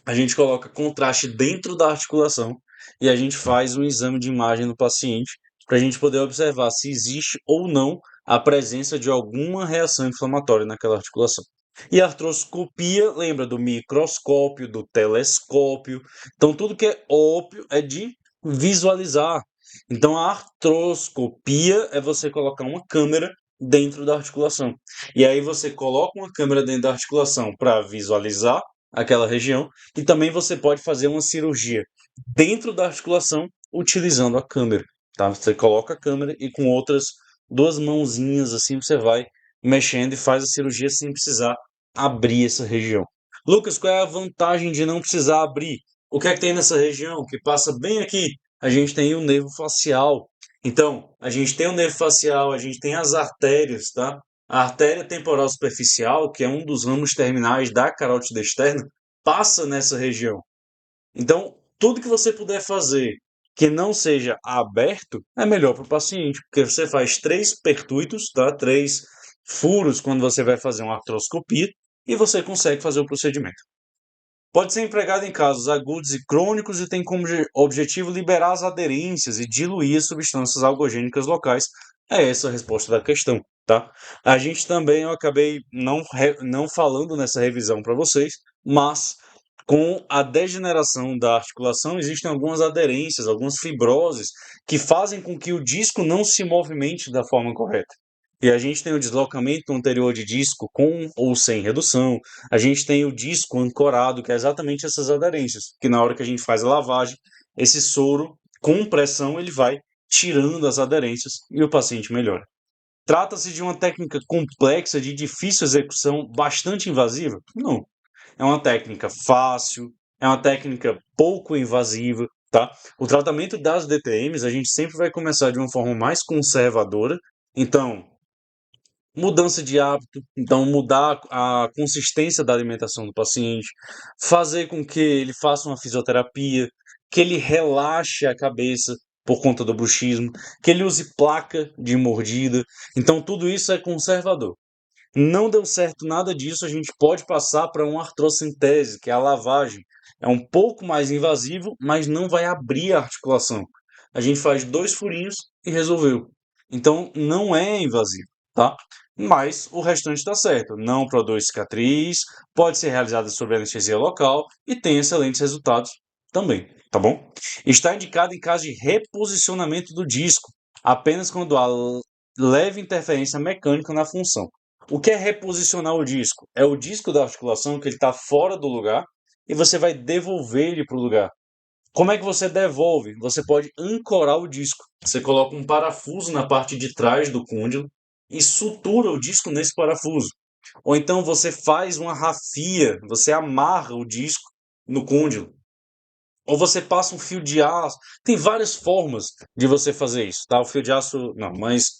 Speaker 2: a gente coloca contraste dentro da articulação e a gente faz um exame de imagem do paciente para a gente poder observar se existe ou não a presença de alguma reação inflamatória naquela articulação. E a artroscopia, lembra do microscópio, do telescópio. Então, tudo que é óbvio é de visualizar. Então, a artroscopia é você colocar uma câmera dentro da articulação. E aí você coloca uma câmera dentro da articulação para visualizar aquela região e também você pode fazer uma cirurgia dentro da articulação utilizando a câmera, tá? Você coloca a câmera e com outras duas mãozinhas assim você vai mexendo e faz a cirurgia sem precisar abrir essa região. Lucas, qual é a vantagem de não precisar abrir? O que é que tem nessa região que passa bem aqui? A gente tem o nervo facial. Então, a gente tem o nervo facial, a gente tem as artérias, tá? A artéria temporal superficial, que é um dos ramos terminais da carótida externa, passa nessa região. Então, tudo que você puder fazer que não seja aberto é melhor para o paciente, porque você faz 3 pertúitos, tá? 3 furos quando você vai fazer uma artroscopia e você consegue fazer o procedimento. Pode ser empregado em casos agudos e crônicos e tem como objetivo liberar as aderências e diluir as substâncias algogênicas locais. É essa a resposta da questão, tá? A gente também, eu acabei não falando nessa revisão para vocês, mas com a degeneração da articulação existem algumas aderências, algumas fibroses que fazem com que o disco não se movimente da forma correta. E a gente tem o deslocamento anterior de disco com ou sem redução. A gente tem o disco ancorado, que é exatamente essas aderências, que na hora que a gente faz a lavagem, esse soro com pressão ele vai tirando as aderências e o paciente melhora. Trata-se de uma técnica complexa de difícil execução, bastante invasiva? Não. É uma técnica fácil, é uma técnica pouco invasiva, tá? O tratamento das DTMs a gente sempre vai começar de uma forma mais conservadora. Então, mudança de hábito, então mudar a consistência da alimentação do paciente, fazer com que ele faça uma fisioterapia, que ele relaxe a cabeça por conta do bruxismo, que ele use placa de mordida. Então tudo isso é conservador. Não deu certo nada disso, a gente pode passar para uma artrocentese, que é a lavagem. É um pouco mais invasivo, mas não vai abrir a articulação. A gente faz 2 furinhos e resolveu. Então não é invasivo, tá? Mas o restante está certo. Não produz cicatriz, pode ser realizada sob anestesia local e tem excelentes resultados também, tá bom? Está indicado em caso de reposicionamento do disco, apenas quando há leve interferência mecânica na função. O que é reposicionar o disco? É o disco da articulação que ele está fora do lugar e você vai devolver ele para o lugar. Como é que você devolve? Você pode ancorar o disco. Você coloca um parafuso na parte de trás do côndilo e sutura o disco nesse parafuso. Ou então você faz uma rafia, você amarra o disco no côndilo. Ou você passa um fio de aço. Tem várias formas de você fazer isso, tá? O fio de aço, não, mas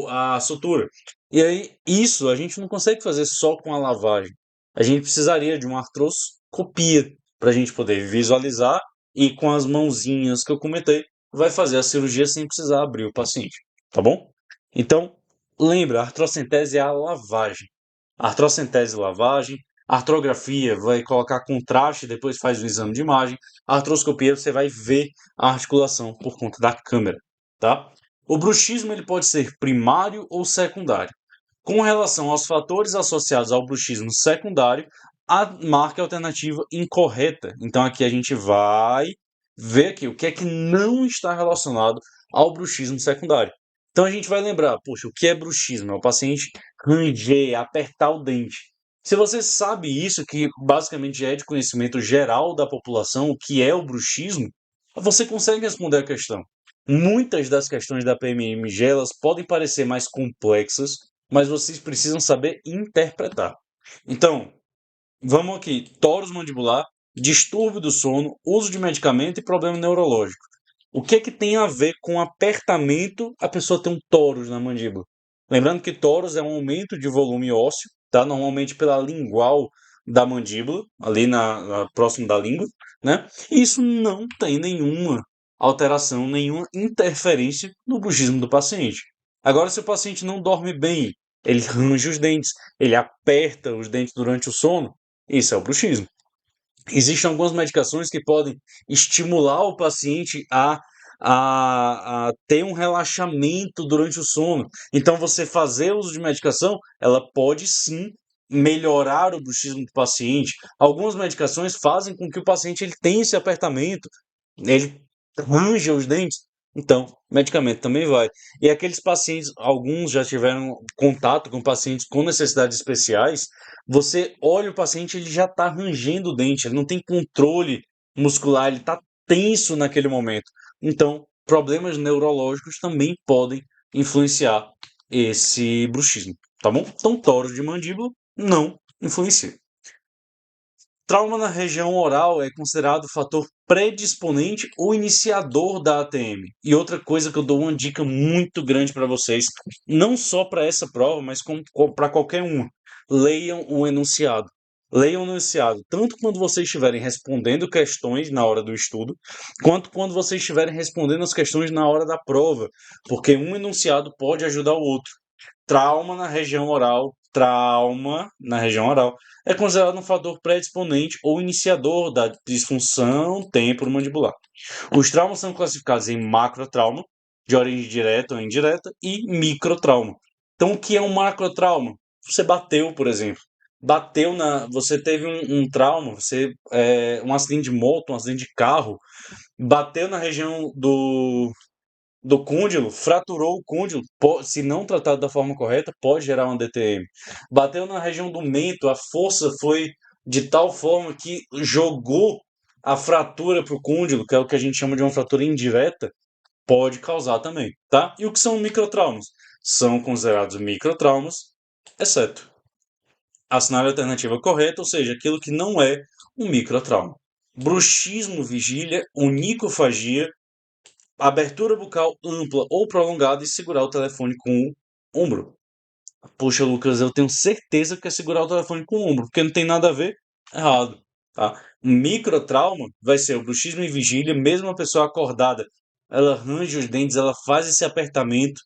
Speaker 2: a sutura. E aí, isso a gente não consegue fazer só com a lavagem. A gente precisaria de uma artroscopia para a gente poder visualizar e com as mãozinhas que eu comentei, vai fazer a cirurgia sem precisar abrir o paciente, tá bom? Então, lembra, a artrocentese é a lavagem. Artrocentese e lavagem. Artrografia vai colocar contraste, depois faz o exame de imagem. A artroscopia você vai ver a articulação por conta da câmera, tá? O bruxismo ele pode ser primário ou secundário. Com relação aos fatores associados ao bruxismo secundário, a marca é a alternativa incorreta. Então aqui a gente vai ver aqui o que é que não está relacionado ao bruxismo secundário. Então a gente vai lembrar, poxa, o que é bruxismo? É o paciente ranger, apertar o dente. Se você sabe isso, que basicamente já é de conhecimento geral da população, o que é o bruxismo, você consegue responder a questão. Muitas das questões da PMMG elas podem parecer mais complexas, mas vocês precisam saber interpretar. Então, vamos aqui: tórus mandibular, distúrbio do sono, uso de medicamento e problema neurológico. O que é que tem a ver com apertamento a pessoa ter um torus na mandíbula? Lembrando que torus é um aumento de volume ósseo, tá? Normalmente pela lingual da mandíbula, ali próximo da língua, né? E isso não tem nenhuma alteração, nenhuma interferência no bruxismo do paciente. Agora, se o paciente não dorme bem, ele range os dentes, ele aperta os dentes durante o sono, isso é o bruxismo. Existem algumas medicações que podem estimular o paciente a ter um relaxamento durante o sono. Então, você fazer uso de medicação, ela pode sim melhorar o bruxismo do paciente. Algumas medicações fazem com que o paciente ele tenha esse apertamento, ele ranja os dentes. Então, medicamento também vai. E aqueles pacientes, alguns já tiveram contato com pacientes com necessidades especiais, você olha o paciente, ele já está rangendo o dente, ele não tem controle muscular, ele está tenso naquele momento. Então, problemas neurológicos também podem influenciar esse bruxismo, tá bom? Então, tórax de mandíbula não influencia. Trauma na região oral é considerado fator predisponente ou iniciador da ATM. E outra coisa que eu dou uma dica muito grande para vocês, não só para essa prova, mas para qualquer uma. Leiam o enunciado. Leiam o enunciado, tanto quando vocês estiverem respondendo questões na hora do estudo, quanto quando vocês estiverem respondendo as questões na hora da prova, porque um enunciado pode ajudar o outro. Trauma na região oral é considerado um fator predisponente ou iniciador da disfunção temporomandibular. Os traumas são classificados em macrotrauma, de origem direta ou indireta, e microtrauma. Então, o que é um macrotrauma? Você bateu, por exemplo. Você teve um trauma, um acidente de moto, um acidente de carro, bateu na região do côndilo, fraturou o côndilo, se não tratado da forma correta, pode gerar uma DTM. Bateu na região do mento, a força foi de tal forma que jogou a fratura para o côndilo, que é o que a gente chama de uma fratura indireta, pode causar também, tá? E o que são microtraumas? São considerados microtraumas, exceto a cenário alternativa correta, ou seja, aquilo que não é um microtrauma. Bruxismo, vigília, onicofagia, abertura bucal ampla ou prolongada e segurar o telefone com o ombro. Poxa, Lucas, eu tenho certeza que é segurar o telefone com o ombro, porque não tem nada a ver. Errado, tá? Microtrauma vai ser o bruxismo em vigília, mesmo a pessoa acordada, ela range os dentes, ela faz esse apertamento.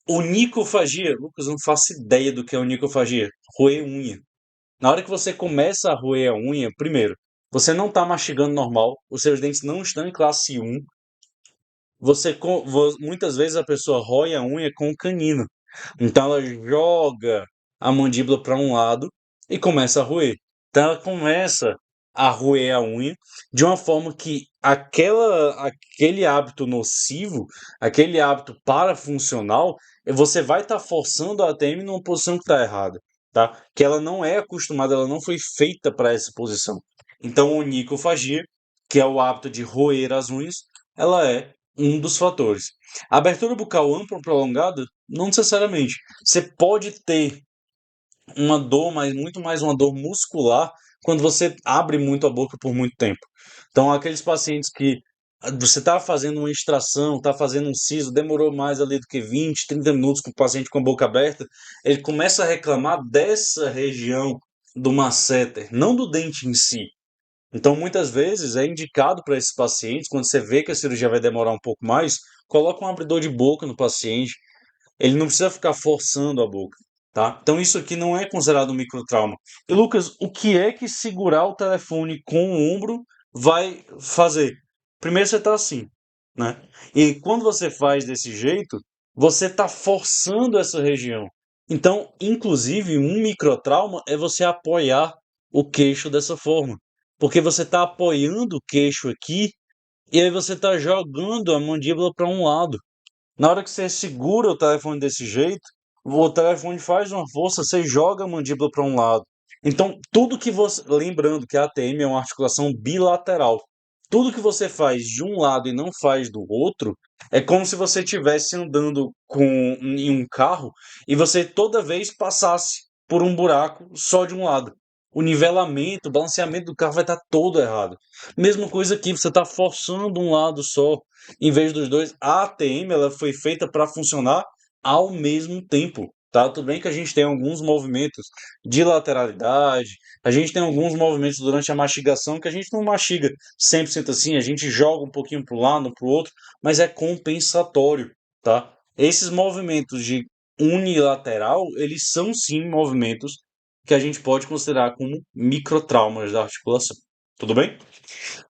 Speaker 2: Onicofagia, Lucas, não faço ideia do que é onicofagia. Roer unha. Na hora que você começa a roer a unha, primeiro, você não está mastigando normal, os seus dentes não estão em classe 1, muitas vezes a pessoa rói a unha com o canino. Então ela joga a mandíbula para um lado e começa a roer. Então ela começa a roer a unha de uma forma que aquele hábito nocivo, aquele hábito parafuncional, você vai estar forçando a ATM numa posição que está errada, tá? Que ela não é acostumada, ela não foi feita para essa posição. Então, onicofagia, que é o hábito de roer as unhas, ela é um dos fatores. A abertura bucal ampla ou prolongada, não necessariamente. Você pode ter uma dor, mas muito mais uma dor muscular quando você abre muito a boca por muito tempo. Então, aqueles pacientes que você está fazendo uma extração, está fazendo um siso, demorou mais ali do que 20, 30 minutos com o paciente com a boca aberta, ele começa a reclamar dessa região do masseter, não do dente em si. Então, muitas vezes é indicado para esses pacientes, quando você vê que a cirurgia vai demorar um pouco mais, coloca um abridor de boca no paciente. Ele não precisa ficar forçando a boca, tá? Então, isso aqui não é considerado um microtrauma. E, Lucas, o que é que segurar o telefone com o ombro vai fazer? Primeiro, você está assim, né? E quando você faz desse jeito, você está forçando essa região. Então, inclusive, um microtrauma é você apoiar o queixo dessa forma. Porque você está apoiando o queixo aqui e aí você está jogando a mandíbula para um lado. Na hora que você segura o telefone desse jeito, o telefone faz uma força, você joga a mandíbula para um lado. Então, tudo que você. Lembrando que a ATM é uma articulação bilateral. Tudo que você faz de um lado e não faz do outro é como se você estivesse andando em um carro e você toda vez passasse por um buraco só de um lado. o nivelamento, o balanceamento do carro vai estar todo errado. Mesma coisa aqui, você está forçando um lado só, em vez dos dois. A ATM ela foi feita para funcionar ao mesmo tempo. Tá? Tudo bem que a gente tem alguns movimentos de lateralidade, a gente tem alguns movimentos durante a mastigação que a gente não mastiga 100% assim, a gente joga um pouquinho para um lado, para o outro, mas é compensatório, tá? Esses movimentos de unilateral, eles são sim movimentos que a gente pode considerar como microtraumas da articulação. Tudo bem?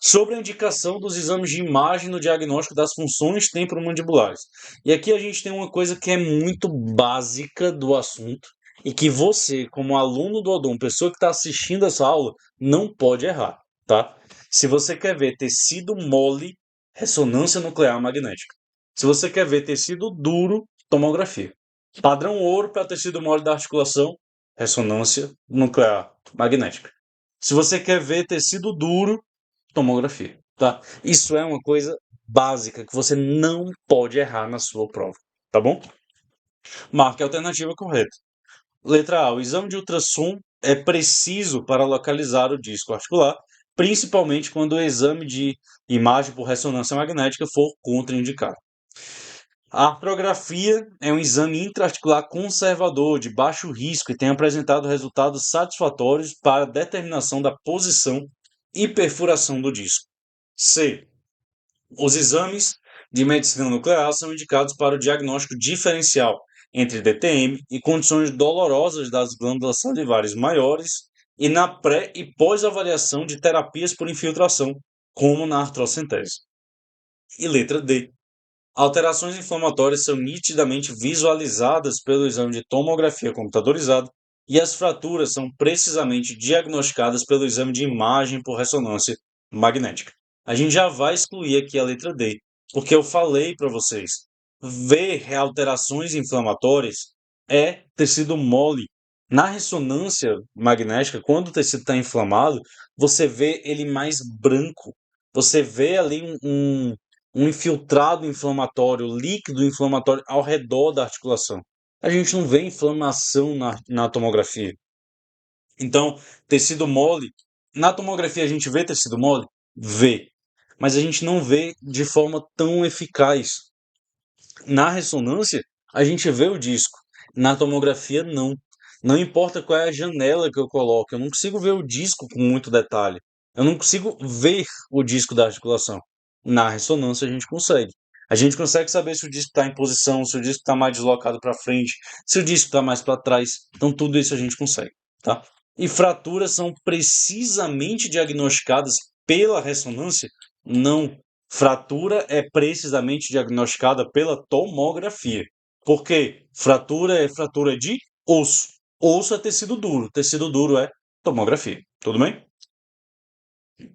Speaker 2: Sobre a indicação dos exames de imagem no diagnóstico das funções temporomandibulares. E aqui a gente tem uma coisa que é muito básica do assunto e que você, como aluno do Odon, pessoa que está assistindo essa aula, não pode errar, tá? Se você quer ver tecido mole, ressonância nuclear magnética. Se você quer ver tecido duro, tomografia. Padrão ouro para tecido mole da articulação, ressonância nuclear magnética. Se você quer ver tecido duro, tomografia, tá? Isso é uma coisa básica que você não pode errar na sua prova, tá bom? Marque a alternativa correta. Letra A. O exame de ultrassom é preciso para localizar o disco articular, principalmente quando o exame de imagem por ressonância magnética for contraindicado. A artrografia é um exame intraarticular conservador, de baixo risco e tem apresentado resultados satisfatórios para a determinação da posição e perfuração do disco. C. Os exames de medicina nuclear são indicados para o diagnóstico diferencial entre DTM e condições dolorosas das glândulas salivares maiores e na pré e pós-avaliação de terapias por infiltração, como na artrocentese. E letra D. Alterações inflamatórias são nitidamente visualizadas pelo exame de tomografia computadorizada e as fraturas são precisamente diagnosticadas pelo exame de imagem por ressonância magnética. A gente já vai excluir aqui a letra D, porque eu falei para vocês, ver alterações inflamatórias é tecido mole. Na ressonância magnética, quando o tecido está inflamado, você vê ele mais branco. Você vê ali um infiltrado inflamatório, líquido inflamatório ao redor da articulação. A gente não vê inflamação na tomografia. Então, tecido mole, na tomografia a gente vê tecido mole? Vê. Mas a gente não vê de forma tão eficaz. Na ressonância, a gente vê o disco. Na tomografia, não. Não importa qual é a janela que eu coloco, eu não consigo ver o disco com muito detalhe. Eu não consigo ver o disco da articulação. Na ressonância, a gente consegue. A gente consegue saber se o disco está em posição, se o disco está mais deslocado para frente, se o disco está mais para trás. Então, tudo isso a gente consegue. Tá? E fraturas são precisamente diagnosticadas pela ressonância? Não. Fratura é precisamente diagnosticada pela tomografia. Por quê? Fratura é fratura de osso. Osso é tecido duro. Tecido duro é tomografia. Tudo bem?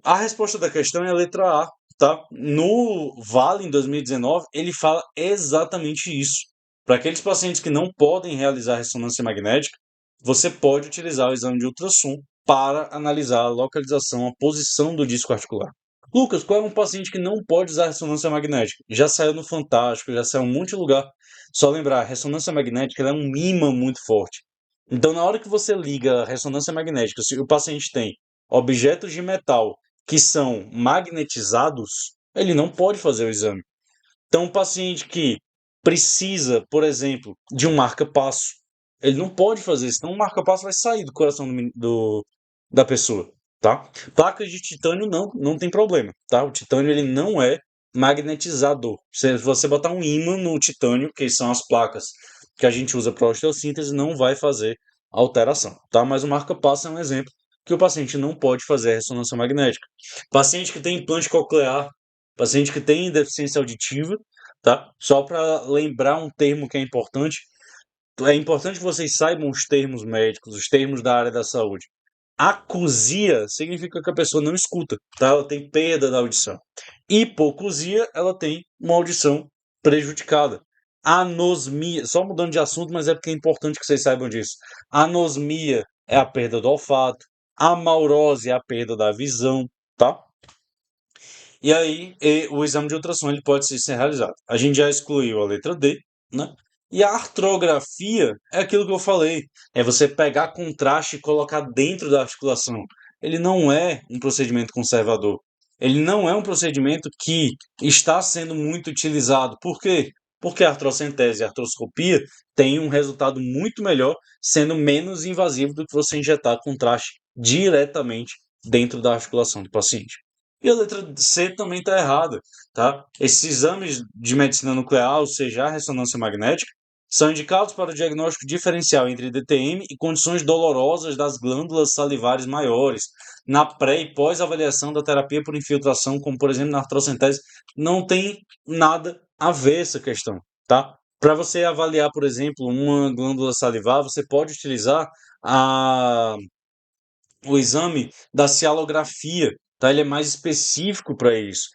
Speaker 2: A resposta da questão é a letra A, tá? No Vale, em 2019, ele fala exatamente isso. Para aqueles pacientes que não podem realizar ressonância magnética, você pode utilizar o exame de ultrassom para analisar a localização, a posição do disco articular. Lucas, qual é um paciente que não pode usar ressonância magnética? Já saiu no Fantástico, já saiu em um monte de lugar. Só lembrar, a ressonância magnética ela é um ímã muito forte. Então, na hora que você liga a ressonância magnética, se o paciente tem objetos de metal que são magnetizados, ele não pode fazer o exame. Então, um paciente que precisa, por exemplo, de um marca-passo, ele não pode fazer, senão o marca-passo vai sair do coração da pessoa, tá? Placas de titânio não tem problema, tá? O titânio ele não é magnetizador. Se você botar um ímã no titânio, que são as placas que a gente usa para osteossíntese, não vai fazer alteração, tá? Mas o marca-passo é um exemplo que o paciente não pode fazer ressonância magnética. Paciente que tem implante coclear, paciente que tem deficiência auditiva, tá? Só para lembrar um termo que é importante que vocês saibam os termos médicos, os termos da área da saúde. Acusia significa que a pessoa não escuta, tá? Ela tem perda da audição. Hipocusia, ela tem uma audição prejudicada. Anosmia, só mudando de assunto, mas é porque é importante que vocês saibam disso. Anosmia é a perda do olfato, amaurose é a perda da visão, tá? E aí, o exame de ultrassom ele pode ser realizado. A gente já excluiu a letra D, né? E a artrografia é aquilo que eu falei, é você pegar contraste e colocar dentro da articulação. Ele não é um procedimento conservador. Ele não é um procedimento que está sendo muito utilizado. Por quê? Porque a artrocentese e a artroscopia têm um resultado muito melhor, sendo menos invasivo do que você injetar contraste diretamente dentro da articulação do paciente. E a letra C também está errada, tá? Esses exames de medicina nuclear, ou seja, a ressonância magnética, são indicados para o diagnóstico diferencial entre DTM e condições dolorosas das glândulas salivares maiores, na pré e pós-avaliação da terapia por infiltração, como por exemplo na artrocentese, não tem nada a ver essa questão, tá? Para você avaliar, por exemplo, uma glândula salivar, você pode utilizar a o exame da cialografia, tá? Ele é mais específico para isso.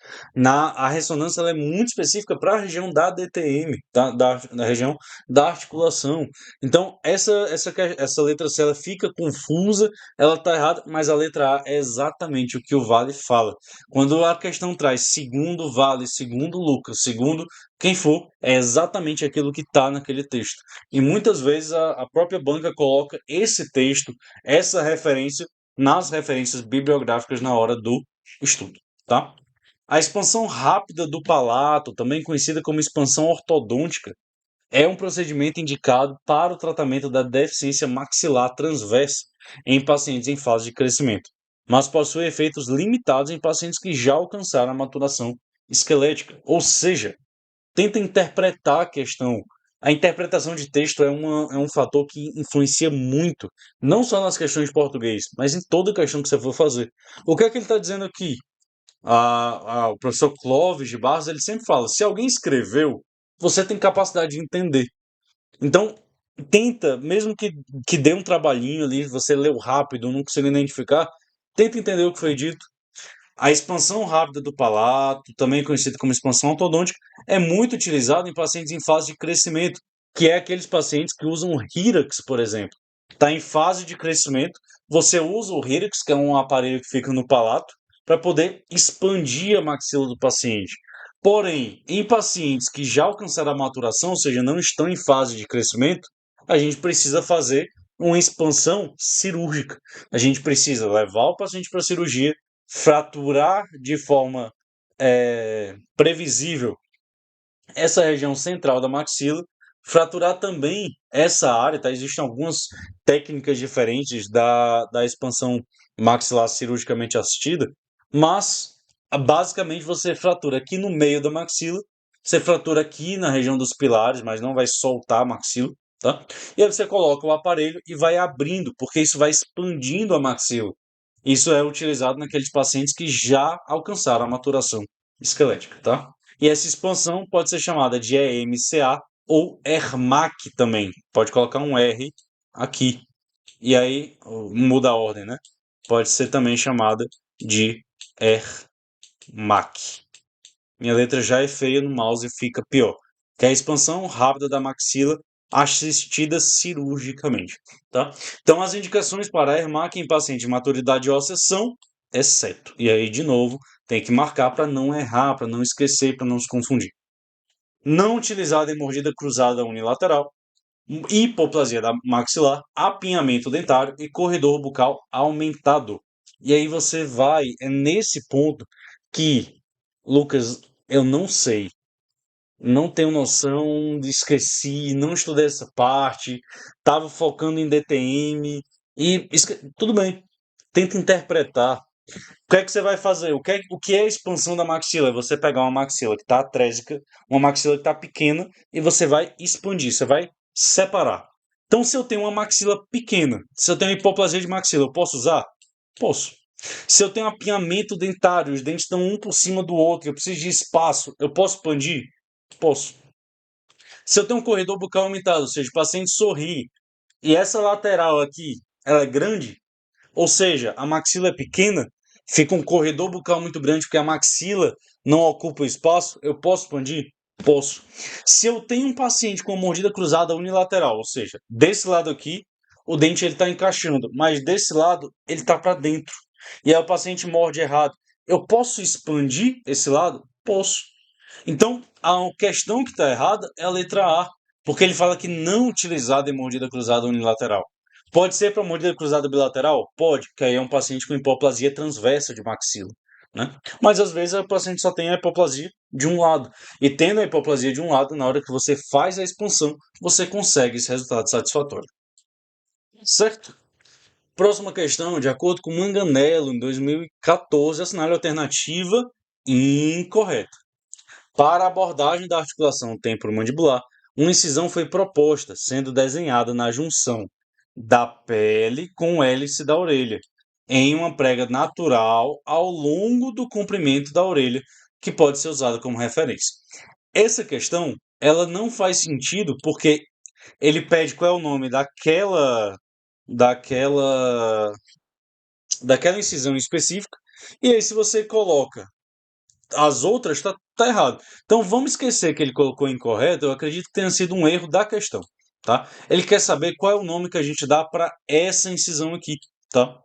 Speaker 2: A ressonância ela é muito específica para a região da DTM, tá? Da região da articulação. Então, essa letra C ela fica confusa, ela está errada, mas a letra A é exatamente o que o Vale fala. Quando a questão traz segundo Vale, segundo Lucas, segundo quem for, é exatamente aquilo que está naquele texto. E muitas vezes a própria banca coloca esse texto, essa referência, nas referências bibliográficas na hora do estudo, tá? A expansão rápida do palato, também conhecida como expansão ortodôntica, é um procedimento indicado para o tratamento da deficiência maxilar transversa em pacientes em fase de crescimento, mas possui efeitos limitados em pacientes que já alcançaram a maturação esquelética, ou seja, tenta interpretar a questão. A interpretação de texto é um fator que influencia muito, não só nas questões de português, mas em toda questão que você for fazer. O que é que ele está dizendo aqui? O professor Clóvis de Barros, ele sempre fala, se alguém escreveu, você tem capacidade de entender. Então, tenta, mesmo que dê um trabalhinho ali, você leu rápido, não conseguiu identificar, tenta entender o que foi dito. A expansão rápida do palato, também conhecida como expansão ortodôntica, é muito utilizada em pacientes em fase de crescimento, que é aqueles pacientes que usam o Hyrax, por exemplo. Está em fase de crescimento, você usa o Hyrax, que é um aparelho que fica no palato, para poder expandir a maxila do paciente. Porém, em pacientes que já alcançaram a maturação, ou seja, não estão em fase de crescimento, a gente precisa fazer uma expansão cirúrgica. A gente precisa levar o paciente para a cirurgia, fraturar de forma previsível essa região central da maxila, fraturar também essa área, tá? Existem algumas técnicas diferentes da expansão maxilar cirurgicamente assistida, mas basicamente você fratura aqui no meio da maxila, você fratura aqui na região dos pilares, mas não vai soltar a maxila, tá? E aí você coloca o aparelho e vai abrindo, porque isso vai expandindo a maxila. Isso é utilizado naqueles pacientes que já alcançaram a maturação esquelética, tá? E essa expansão pode ser chamada de EMCA ou ERMAC também. Pode colocar um R aqui. E aí muda a ordem, né? Pode ser também chamada de ERMAC. Minha letra já é feia no mouse e fica pior. Que é a expansão rápida da maxila assistida cirurgicamente, tá? Então, as indicações para a ERMAC em paciente de maturidade óssea são exceto. E aí, de novo, tem que marcar para não errar, para não esquecer, para não se confundir. Não utilizada em mordida cruzada unilateral, hipoplasia da maxilar, apinhamento dentário e corredor bucal aumentado. E aí você vai, é nesse ponto que, Lucas, eu não sei, não tenho noção, esqueci, não estudei essa parte, estava focando em DTM e tudo bem, tenta interpretar. O que é que você vai fazer? O que é a expansão da maxila? É você pegar uma maxila que está atrésica, uma maxila que está pequena, e você vai expandir, você vai separar. Então, se eu tenho uma maxila pequena, se eu tenho hipoplasia de maxila, eu posso usar? Posso. Se eu tenho apinhamento dentário, os dentes estão um por cima do outro, eu preciso de espaço, eu posso expandir? Posso. Se eu tenho um corredor bucal aumentado, ou seja, o paciente sorri, e essa lateral aqui, ela é grande, ou seja, a maxila é pequena, fica um corredor bucal muito grande porque a maxila não ocupa o espaço, eu posso expandir? Posso. Se eu tenho um paciente com mordida cruzada unilateral, ou seja, desse lado aqui, o dente ele está encaixando, mas desse lado ele está para dentro. E aí o paciente morde errado. Eu posso expandir esse lado? Posso. Então, a questão que está errada é a letra A, Porque ele fala que não utilizada em mordida cruzada unilateral. Pode ser para mordida cruzada bilateral? Pode, que aí é um paciente com hipoplasia transversa de maxila, né? Mas às vezes o paciente só tem a hipoplasia de um lado. E tendo a hipoplasia de um lado, na hora que você faz a expansão, você consegue esse resultado satisfatório. Certo? Próxima questão, de acordo com Manganello, em 2014, assinale a alternativa incorreta. Para a abordagem da articulação temporomandibular, uma incisão foi proposta, sendo desenhada na junção da pele com o hélice da orelha, em uma prega natural ao longo do comprimento da orelha, que pode ser usada como referência. Essa questão, ela não faz sentido porque ele pede qual é o nome daquela incisão específica, e aí se você coloca as outras, tá errado. Então vamos esquecer que ele colocou incorreto, eu acredito que tenha sido um erro da questão, tá? Ele quer saber qual é o nome que a gente dá para essa incisão aqui, tá?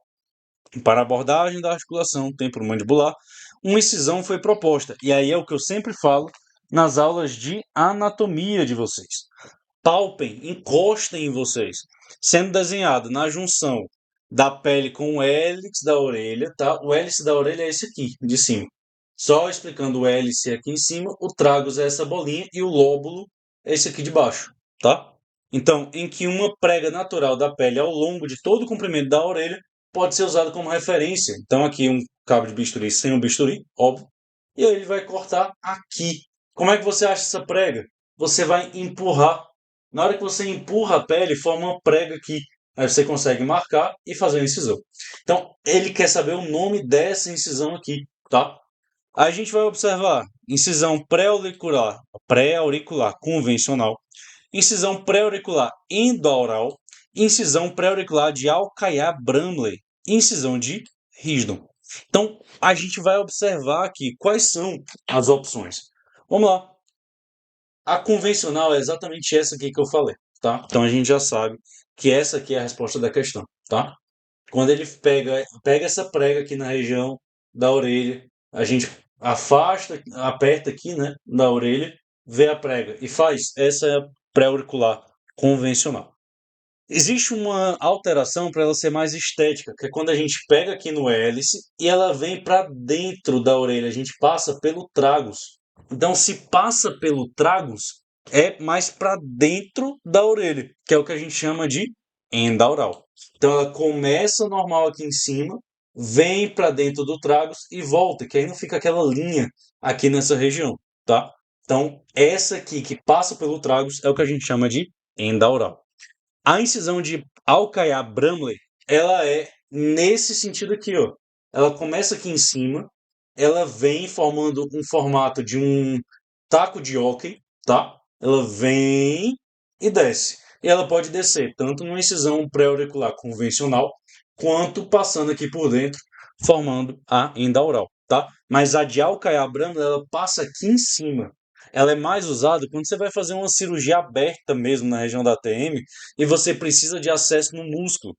Speaker 2: Para a abordagem da articulação temporomandibular, uma incisão foi proposta, e aí é o que eu sempre falo nas aulas de anatomia de vocês. Palpem, encostem em vocês, sendo desenhado na junção da pele com o hélice da orelha, tá? O hélice da orelha é esse aqui, de cima. Só explicando o hélice aqui em cima, o tragus é essa bolinha e o lóbulo é esse aqui de baixo, tá? Então, em que uma prega natural da pele ao longo de todo o comprimento da orelha pode ser usada como referência. Então, aqui um cabo de bisturi sem um bisturi, óbvio, e aí ele vai cortar aqui. Como é que você acha essa prega? Você vai empurrar. Na hora que você empurra a pele, forma uma prega aqui. Aí você consegue marcar e fazer a incisão. Então, ele quer saber o nome dessa incisão aqui, tá? Aí a gente vai observar incisão pré-auricular convencional, incisão pré-auricular endaural, incisão pré-auricular de Alcaiar-Bramley, incisão de Risdon. Então, a gente vai observar aqui quais são as opções. Vamos lá. A convencional é exatamente essa aqui que eu falei, tá? Então a gente já sabe que essa aqui é a resposta da questão, tá? Quando ele pega essa prega aqui na região da orelha, a gente afasta, aperta aqui, né, da orelha, vê a prega e faz. Essa é a pré-auricular convencional. Existe uma alteração para ela ser mais estética, que é quando a gente pega aqui no hélice e ela vem para dentro da orelha, a gente passa pelo tragus. Então, se passa pelo tragus, é mais para dentro da orelha, que é o que a gente chama de endaural. Então, ela começa normal aqui em cima, vem para dentro do tragus e volta, que aí não fica aquela linha aqui nessa região, tá? Então, essa aqui que passa pelo tragus é o que a gente chama de endaural. A incisão de Alcaiar-Bramley, ela é nesse sentido aqui, ó. Ela começa aqui em cima, ela vem formando um formato de um taco de hóquei, tá? Ela vem e desce. E ela pode descer tanto numa incisão pré-auricular convencional, quanto passando aqui por dentro, formando a endaural, tá? Mas a de Alcaiar-Bramley, ela passa aqui em cima. Ela é mais usada quando você vai fazer uma cirurgia aberta mesmo na região da TM e você precisa de acesso no músculo.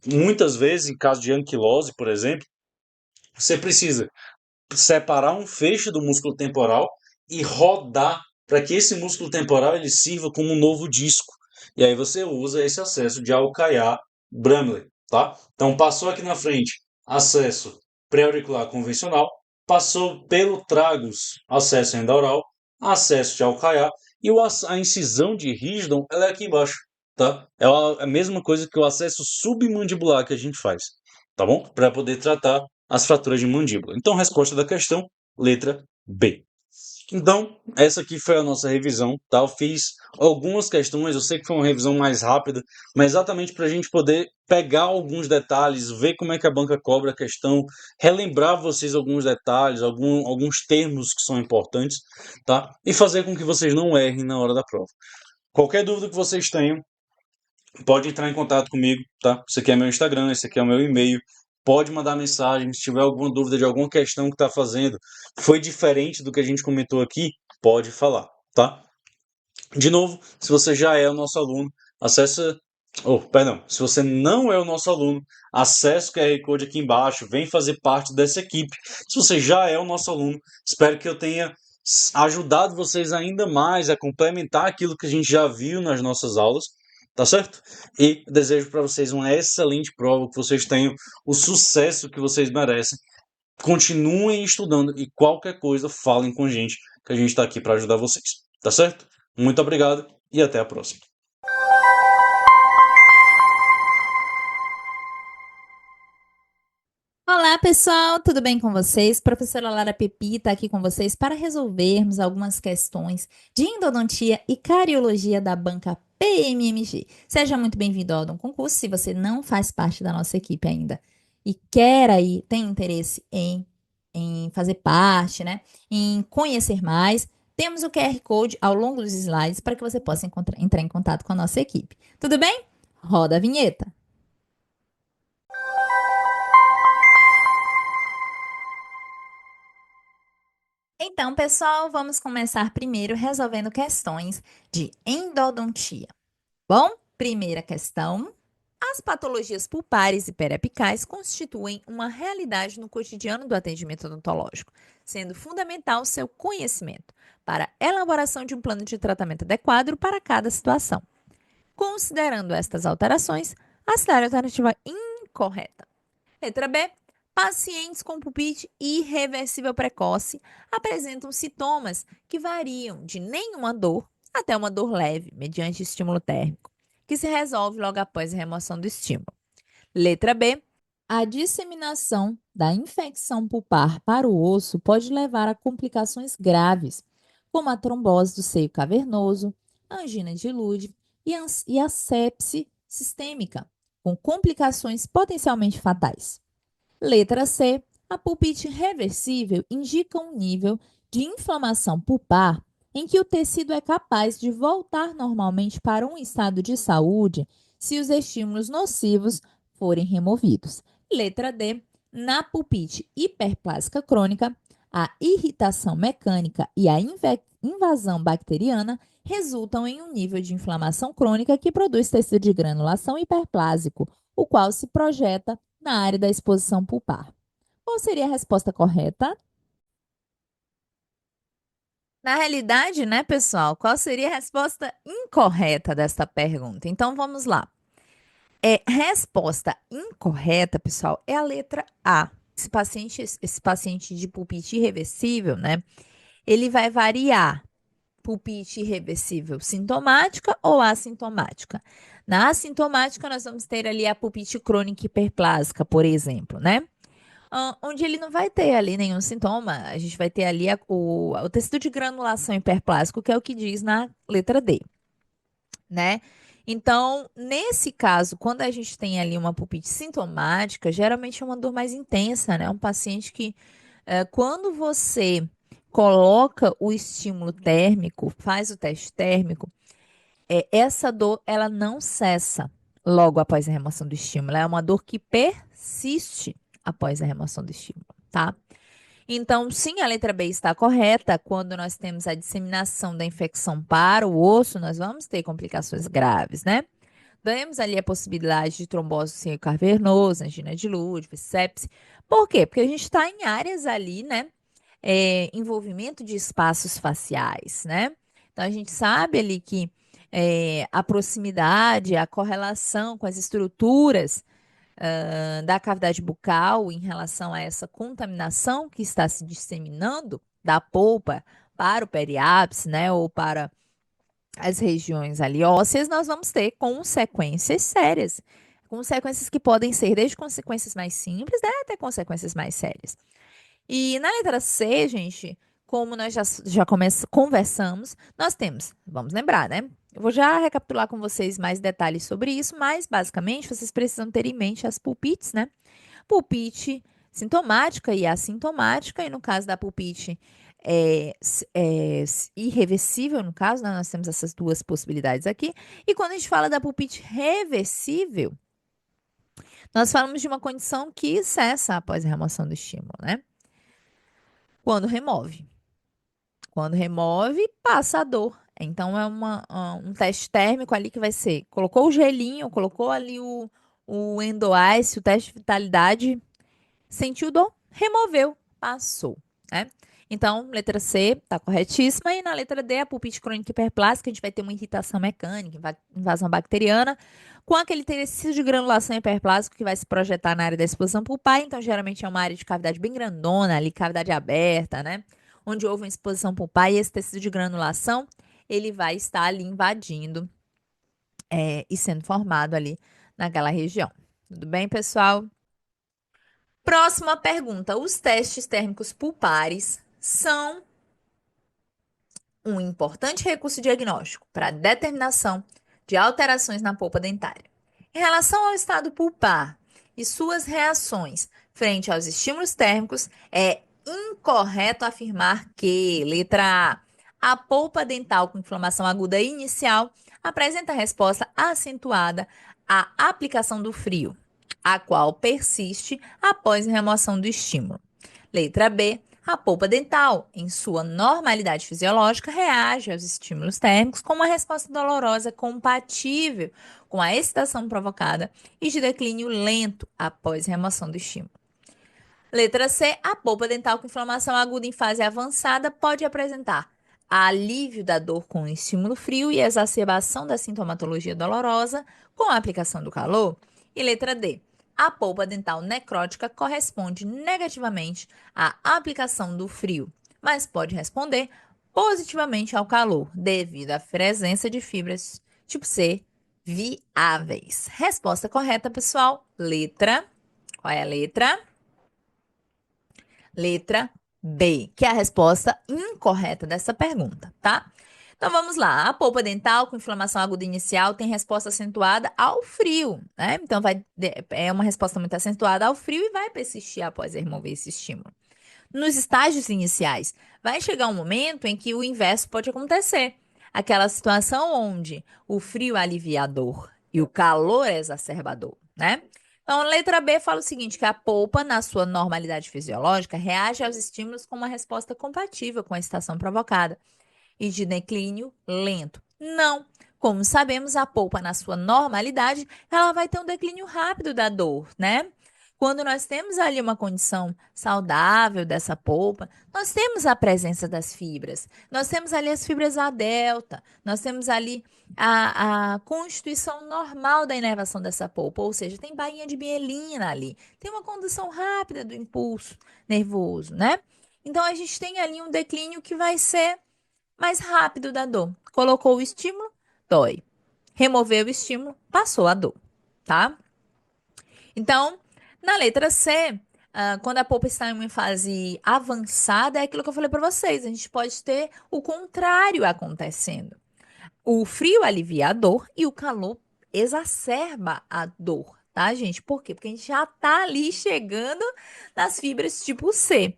Speaker 2: Muitas vezes, em caso de anquilose, por exemplo, você precisa separar um feixe do músculo temporal e rodar para que esse músculo temporal ele sirva como um novo disco. E aí você usa esse acesso de Alcaiar-Bramley, tá? Então passou aqui na frente, acesso pré-auricular convencional, passou pelo tragus, acesso endaural, acesso de Alcaiar e a incisão de Risdon, ela é aqui embaixo, tá? É a mesma coisa que o acesso submandibular que a gente faz, tá bom? Para poder tratar as fraturas de mandíbula. Então, resposta da questão, letra B. Então, essa aqui foi a nossa revisão, tá? Eu fiz algumas questões, eu sei que foi uma revisão mais rápida, mas exatamente para a gente poder pegar alguns detalhes, ver como é que a banca cobra a questão, relembrar vocês alguns detalhes, alguns termos que são importantes, tá? E fazer com que vocês não errem na hora da prova. Qualquer dúvida que vocês tenham, pode entrar em contato comigo, tá? Esse aqui é meu Instagram, esse aqui é o meu e-mail. Pode mandar mensagem, se tiver alguma dúvida de alguma questão que está fazendo, foi diferente do que a gente comentou aqui, pode falar, tá? De novo, se você já é o nosso aluno, acessa... se você não é o nosso aluno, acesse o QR Code aqui embaixo, vem fazer parte dessa equipe. Se você já é o nosso aluno, espero que eu tenha ajudado vocês ainda mais a complementar aquilo que a gente já viu nas nossas aulas, tá certo? E desejo para vocês uma excelente prova, que vocês tenham o sucesso que vocês merecem. Continuem estudando e qualquer coisa falem com a gente, que a gente está aqui para ajudar vocês, tá certo? Muito obrigado e até a próxima.
Speaker 3: Olá, pessoal, tudo bem com vocês? Professora Lara Pepita aqui com vocês para resolvermos algumas questões de endodontia e cariologia da banca PMMG. Seja muito bem-vindo ao Odon Concurso. Se você não faz parte da nossa equipe ainda e quer aí, tem interesse em fazer parte, né? Em conhecer mais, temos o QR Code ao longo dos slides para que você possa entrar em contato com a nossa equipe. Tudo bem? Roda a vinheta. Então, pessoal, vamos começar primeiro resolvendo questões de endodontia. Bom, primeira questão. As patologias pulpares e periapicais constituem uma realidade no cotidiano do atendimento odontológico, sendo fundamental seu conhecimento para a elaboração de um plano de tratamento adequado para cada situação. Considerando estas alterações, a cidade alternativa incorreta. Letra B. Pacientes com pulpite irreversível precoce apresentam sintomas que variam de nenhuma dor até uma dor leve, mediante estímulo térmico, que se resolve logo após a remoção do estímulo. Letra B. A disseminação da infecção pulpar para o osso pode levar a complicações graves, como a trombose do seio cavernoso, a angina de Ludwig e a sepse sistêmica, com complicações potencialmente fatais. Letra C. A pulpite reversível indica um nível de inflamação pulpar em que o tecido é capaz de voltar normalmente para um estado de saúde se os estímulos nocivos forem removidos. Letra D. Na pulpite hiperplásica crônica, a irritação mecânica e a invasão bacteriana resultam em um nível de inflamação crônica que produz tecido de granulação hiperplásico, o qual se projeta na área da exposição pulpar. Qual seria a resposta correta? Na realidade, né, pessoal, qual seria a resposta incorreta desta pergunta? Então, vamos lá. Resposta incorreta, pessoal, é a letra A. Esse paciente de pulpite irreversível, né, ele vai variar pulpite irreversível sintomática ou assintomática. Na assintomática, nós vamos ter ali a pulpite crônica hiperplásica, por exemplo, né? Onde ele não vai ter ali nenhum sintoma, a gente vai ter ali o tecido de granulação hiperplásico, que é o que diz na letra D, né? Então, nesse caso, quando a gente tem ali uma pulpite sintomática, geralmente é uma dor mais intensa, né? Um paciente que, quando você coloca o estímulo térmico, faz o teste térmico, essa dor, ela não cessa logo após a remoção do estímulo. É uma dor que persiste após a remoção do estímulo, tá? Então, sim, a letra B está correta. Quando nós temos a disseminação da infecção para o osso, nós vamos ter complicações graves, né? Temos ali a possibilidade de trombose do seio cavernoso, angina de Ludwig, sepse. Por quê? Porque a gente está em áreas ali, né? Envolvimento de espaços faciais, né? Então, a gente sabe ali que a proximidade, a correlação com as estruturas da cavidade bucal em relação a essa contaminação que está se disseminando da polpa para o periápice, né, ou para as regiões ali ósseas, nós vamos ter consequências sérias. Consequências que podem ser desde consequências mais simples, né, até consequências mais sérias. E na letra C, gente, como nós já conversamos, nós temos, vamos lembrar, né? Eu vou já recapitular com vocês mais detalhes sobre isso, mas basicamente vocês precisam ter em mente as pulpites, né? Pulpite sintomática e assintomática, e no caso da pulpite irreversível, no caso, né, nós temos essas duas possibilidades aqui. E quando a gente fala da pulpite reversível, nós falamos de uma condição que cessa após a remoção do estímulo, né? Quando remove. Quando remove, passa a dor. Então, é um teste térmico ali que vai ser, colocou o gelinho, colocou ali o endoice, o teste de vitalidade, sentiu dor, removeu, passou, né? Então, letra C está corretíssima. E na letra D, a pulpite crônica hiperplástica, a gente vai ter uma irritação mecânica, invasão bacteriana, com aquele tecido de granulação hiperplástico que vai se projetar na área da exposição pulpar. Então, geralmente é uma área de cavidade bem grandona, ali, cavidade aberta, né? Onde houve uma exposição pulpar e esse tecido de granulação, ele vai estar ali invadindo e sendo formado ali naquela região. Tudo bem, pessoal? Próxima pergunta. Os testes térmicos pulpares são um importante recurso diagnóstico para a determinação de alterações na polpa dentária. Em relação ao estado pulpar e suas reações frente aos estímulos térmicos, é incorreto afirmar que, letra A polpa dental com inflamação aguda inicial apresenta resposta acentuada à aplicação do frio, a qual persiste após remoção do estímulo. Letra B. A polpa dental, em sua normalidade fisiológica, reage aos estímulos térmicos com uma resposta dolorosa compatível com a excitação provocada e de declínio lento após remoção do estímulo. Letra C. A polpa dental com inflamação aguda em fase avançada pode apresentar alívio da dor com o estímulo frio e exacerbação da sintomatologia dolorosa com a aplicação do calor. E letra D. A polpa dental necrótica corresponde negativamente à aplicação do frio, mas pode responder positivamente ao calor, devido à presença de fibras tipo C viáveis. Resposta correta, pessoal. Letra. Qual é a letra? Letra B, que é a resposta incorreta dessa pergunta, tá? Então vamos lá. A polpa dental com inflamação aguda inicial tem resposta acentuada ao frio, né? Então é uma resposta muito acentuada ao frio e vai persistir após remover esse estímulo. Nos estágios iniciais, vai chegar um momento em que o inverso pode acontecer. Aquela situação onde o frio alivia a dor e o calor é exacerbador, né? Então, letra B fala o seguinte, que a polpa, na sua normalidade fisiológica, reage aos estímulos com uma resposta compatível com a excitação provocada e de declínio lento. Não. Como sabemos, a polpa, na sua normalidade, ela vai ter um declínio rápido da dor, né? Quando nós temos ali uma condição saudável dessa polpa, nós temos a presença das fibras. Nós temos ali as fibras A delta, nós temos ali a constituição normal da inervação dessa polpa, ou seja, tem bainha de mielina ali, tem uma condução rápida do impulso nervoso, né? Então a gente tem ali um declínio que vai ser mais rápido da dor. Colocou o estímulo, dói. Removeu o estímulo, passou a dor, tá? Então, na letra C, quando a polpa está em uma fase avançada, é aquilo que eu falei para vocês. A gente pode ter o contrário acontecendo. O frio alivia a dor e o calor exacerba a dor, tá, gente? Por quê? Porque a gente já tá ali chegando nas fibras tipo C,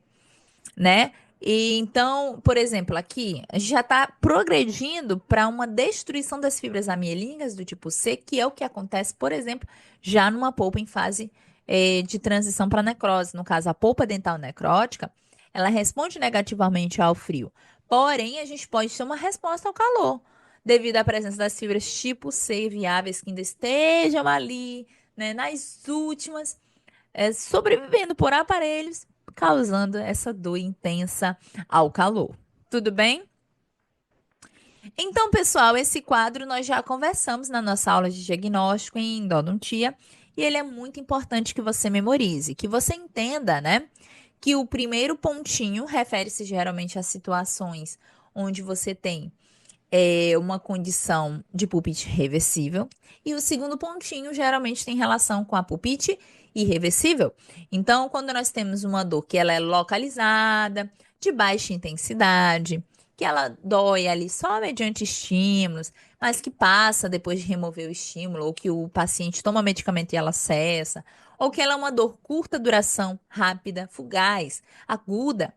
Speaker 3: né? E então, por exemplo, aqui a gente já está progredindo para uma destruição das fibras amielíneas do tipo C, que é o que acontece, por exemplo, já numa polpa em fase de transição para necrose. No caso, a polpa dental necrótica, ela responde negativamente ao frio. Porém, a gente pode ter uma resposta ao calor, devido à presença das fibras tipo C viáveis que ainda estejam ali, né, nas últimas, sobrevivendo por aparelhos causando essa dor intensa ao calor. Tudo bem? Então, pessoal, esse quadro nós já conversamos na nossa aula de diagnóstico em endodontia e ele é muito importante que você memorize, que você entenda, né? Que o primeiro pontinho refere-se geralmente a situações onde você tem uma condição de pulpite reversível. E o segundo pontinho geralmente tem relação com a pulpite irreversível. Então, quando nós temos uma dor que ela é localizada, de baixa intensidade, que ela dói ali só mediante estímulos, mas que passa depois de remover o estímulo, ou que o paciente toma medicamento e ela cessa, ou que ela é uma dor curta duração, rápida, fugaz, aguda,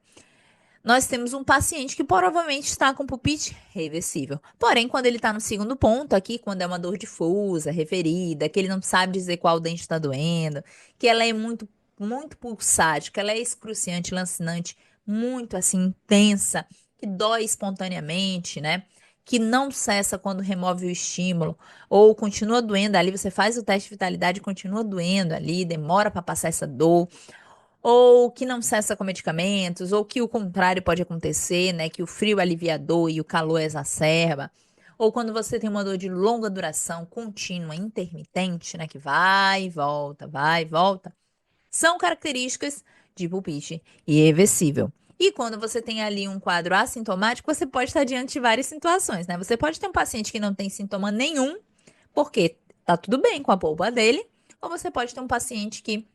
Speaker 3: nós temos um paciente que provavelmente está com pulpite reversível. Porém, quando ele está no segundo ponto aqui, quando é uma dor difusa, referida, que ele não sabe dizer qual dente está doendo, que ela é muito, muito pulsátil, que ela é excruciante, lancinante, muito assim, intensa, que dói espontaneamente, né? Que não cessa quando remove o estímulo, ou continua doendo ali, você faz o teste de vitalidade e continua doendo ali, demora para passar essa dor ou que não cessa com medicamentos, ou que o contrário pode acontecer, né? Que o frio é aliviador e o calor exacerba. Ou quando você tem uma dor de longa duração, contínua, intermitente, né? Que vai e volta, são características de pulpite irreversível. E quando você tem ali um quadro assintomático, você pode estar diante de várias situações, né? Você pode ter um paciente que não tem sintoma nenhum, porque tá tudo bem com a polpa dele, ou você pode ter um paciente que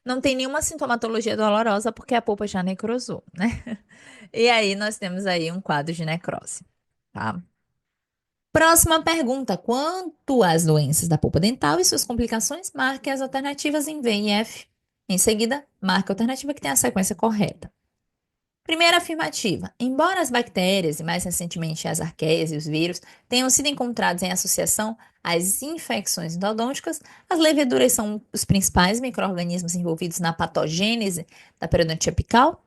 Speaker 3: não tem nenhuma sintomatologia dolorosa porque a polpa já necrosou, né? E aí nós temos aí um quadro de necrose, tá? Próxima pergunta. Quanto às doenças da polpa dental e suas complicações, marque as alternativas em V e F. Em seguida, marque a alternativa que tem a sequência correta. Primeira afirmativa. Embora as bactérias e mais recentemente as arqueias e os vírus tenham sido encontrados em associação às infecções endodônticas, as leveduras são os principais micro-organismos envolvidos na patogênese da periodontia apical.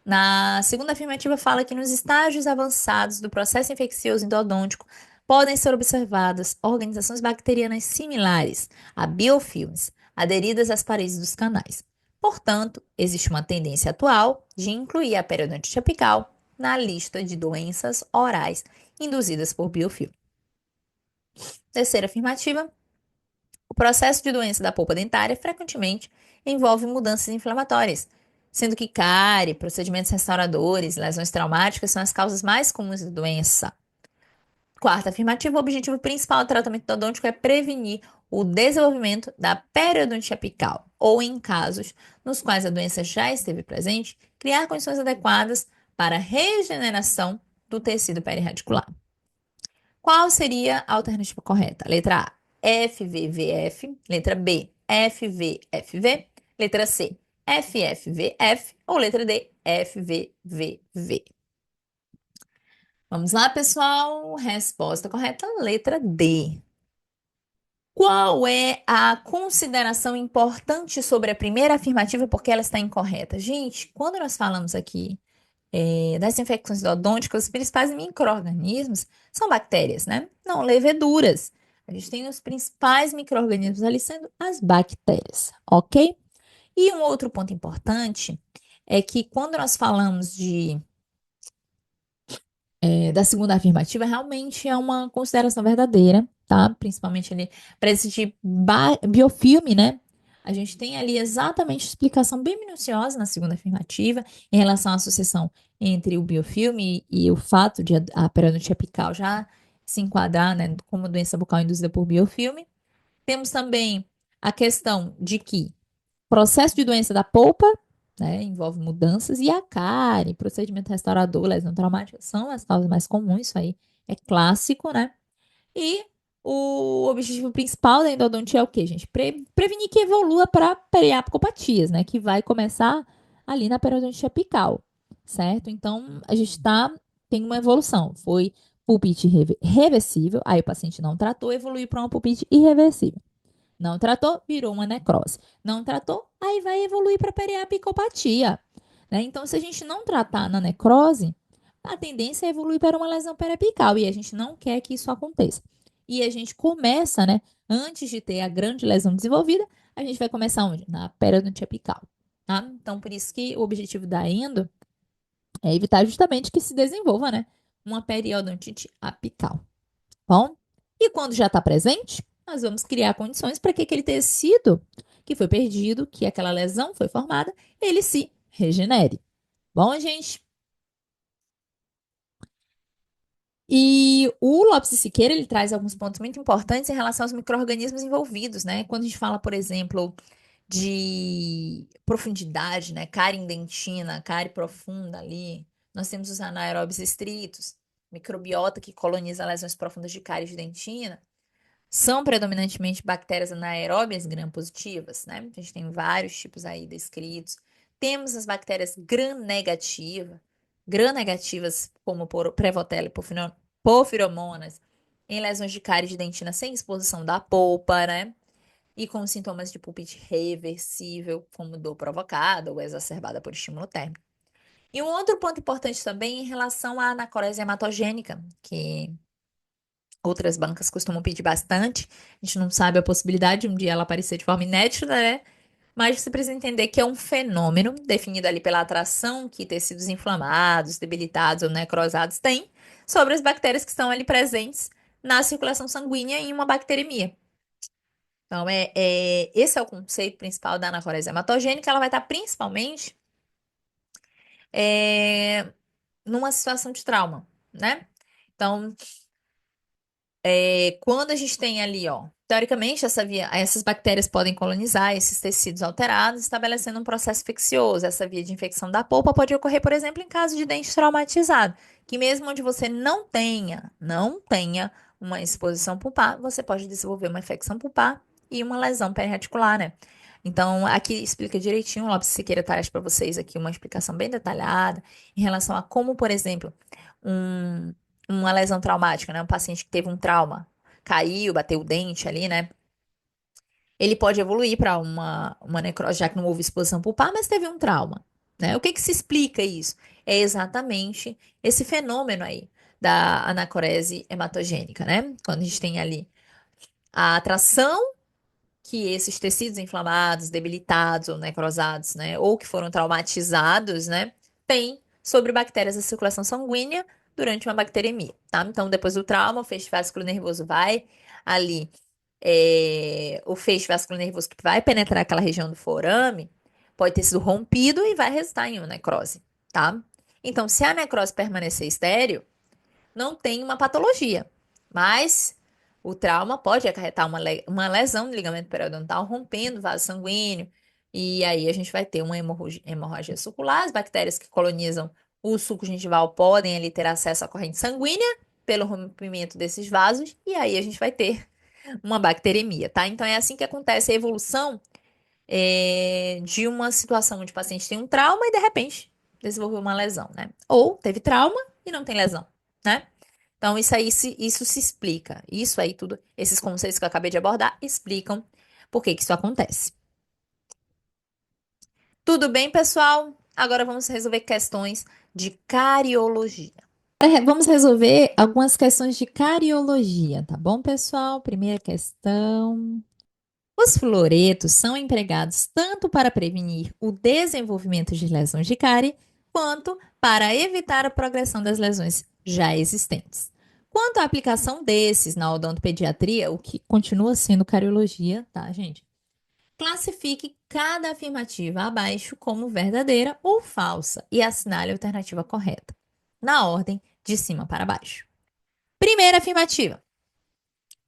Speaker 3: Na segunda afirmativa, fala que nos estágios avançados do processo infeccioso endodôntico podem ser observadas organizações bacterianas similares a biofilmes aderidas às paredes dos canais. Portanto, existe uma tendência atual de incluir a periodontite apical na lista de doenças orais induzidas por biofilme. Terceira afirmativa, o processo de doença da polpa dentária frequentemente envolve mudanças inflamatórias, sendo que cárie, procedimentos restauradores, lesões traumáticas são as causas mais comuns da doença. Quarta afirmativa, o objetivo principal do tratamento endodôntico é prevenir o desenvolvimento da periodontia apical, ou em casos nos quais a doença já esteve presente, criar condições adequadas para a regeneração do tecido perirradicular. Qual seria a alternativa correta? Letra A, FVVF. Letra B, FVFV. Letra C, FFVF. Ou letra D, FVVV. Vamos lá, pessoal. Resposta correta, letra D. Qual é a consideração importante sobre a primeira afirmativa porque ela está incorreta? Gente, quando nós falamos aqui das infecções endodônticas, os principais micro-organismos são bactérias, né? Não leveduras. A gente tem os principais micro-organismos ali sendo as bactérias, ok? E um outro ponto importante é que quando nós falamos da segunda afirmativa, realmente é uma consideração verdadeira, tá? Principalmente ali para esse tipo biofilme, né? A gente tem ali exatamente a explicação bem minuciosa na segunda afirmativa em relação à associação entre o biofilme e o fato de a periodontia apical já se enquadrar, né, como doença bucal induzida por biofilme. Temos também a questão de que processo de doença da polpa, né, envolve mudanças, e a cárie, procedimento restaurador, lesão traumática, são as causas mais comuns, isso aí é clássico, né? E o objetivo principal da endodontia é o quê, gente? Prevenir que evolua para periapicopatias, né? Que vai começar ali na periodontia apical, certo? Então, a gente tem uma evolução. Foi pulpite reversível, aí o paciente não tratou, evoluiu para uma pulpite irreversível. Não tratou, virou uma necrose. Não tratou, aí vai evoluir para periapicopatia, né? Então, se a gente não tratar na necrose, a tendência é evoluir para uma lesão periapical e a gente não quer que isso aconteça. E a gente começa, né? Antes de ter a grande lesão desenvolvida, a gente vai começar onde? Na periodontia apical, tá? Então, por isso que o objetivo da endo é evitar justamente que se desenvolva, né? Uma periodontite apical. Bom, e quando já está presente, nós vamos criar condições para que aquele tecido que foi perdido, que aquela lesão foi formada, ele se regenere. Bom, gente? E o Lopes e Siqueira, ele traz alguns pontos muito importantes em relação aos micro-organismos envolvidos, né? Quando a gente fala, por exemplo, de profundidade, né? Cárie indentina, cárie profunda ali. Nós temos os anaeróbios estritos, microbiota que coloniza lesões profundas de cárie de dentina. São predominantemente bactérias anaeróbias gram-positivas, né? A gente tem vários tipos aí descritos. Temos as bactérias gram-negativas, como Prevotella e porfiromonas, em lesões de cárie de dentina sem exposição da polpa, né? E com sintomas de pulpite reversível, como dor provocada ou exacerbada por estímulo térmico. E um outro ponto importante também em relação à anacorese hematogênica, que outras bancas costumam pedir bastante. A gente não sabe a possibilidade de um dia ela aparecer de forma inédita, né? mas você precisa entender que é um fenômeno definido ali pela atração que tecidos inflamados, debilitados ou necrosados têm sobre as bactérias que estão ali presentes na circulação sanguínea em uma bacteremia. Então, esse é o conceito principal da anacorese hematogênica. Ela vai estar principalmente é, numa situação de trauma, né? Então, quando a gente tem ali, ó, teoricamente, essas bactérias podem colonizar esses tecidos alterados, estabelecendo um processo infeccioso. Essa via de infecção da polpa pode ocorrer, por exemplo, em caso de dente traumatizado, que mesmo onde você não tenha uma exposição pulpar, você pode desenvolver uma infecção pulpar e uma lesão periarticular, né? Então, aqui explica direitinho, o Lopes Siqueira traz para vocês aqui uma explicação bem detalhada em relação a como, por exemplo, um uma lesão traumática, né? Um paciente que teve um trauma, caiu, bateu o dente ali, né? Ele pode evoluir para uma necrose, já que não houve exposição pulpar, mas teve um trauma, né? O que que se explica isso? É exatamente esse fenômeno aí da anacorese hematogênica, né? Quando a gente tem ali a atração que esses tecidos inflamados, debilitados ou necrosados, né, ou que foram traumatizados, né, têm sobre bactérias da circulação sanguínea durante uma bacteremia, tá? Então, depois do trauma, o feixe vascular nervoso vai ali, o feixe vascular nervoso que vai penetrar aquela região do forame pode ter sido rompido e vai resultar em uma necrose, tá? Então, se a necrose permanecer estéril, não tem uma patologia, mas o trauma pode acarretar uma lesão no ligamento periodontal, rompendo o vaso sanguíneo, e aí a gente vai ter uma hemorragia sucular. As bactérias que colonizam o suco gengival podem ali ter acesso à corrente sanguínea pelo rompimento desses vasos, e aí a gente vai ter uma bacteremia, tá? Então é assim que acontece a evolução de uma situação onde o paciente tem um trauma e de repente desenvolveu uma lesão, né? Ou teve trauma e não tem lesão, né? Então, isso se explica. Isso aí, tudo, esses conceitos que eu acabei de abordar, explicam por que que isso acontece. Tudo bem, pessoal? Agora vamos resolver questões de cariologia. Vamos resolver algumas questões de cariologia, tá bom, pessoal? Primeira questão. Os fluoretos são empregados tanto para prevenir o desenvolvimento de lesões de cárie, quanto para evitar a progressão das lesões já existentes. Quanto à aplicação desses na odontopediatria, o que continua sendo cariologia, tá, gente? Classifique cada afirmativa abaixo como verdadeira ou falsa e assinale a alternativa correta, na ordem de cima para baixo. Primeira afirmativa.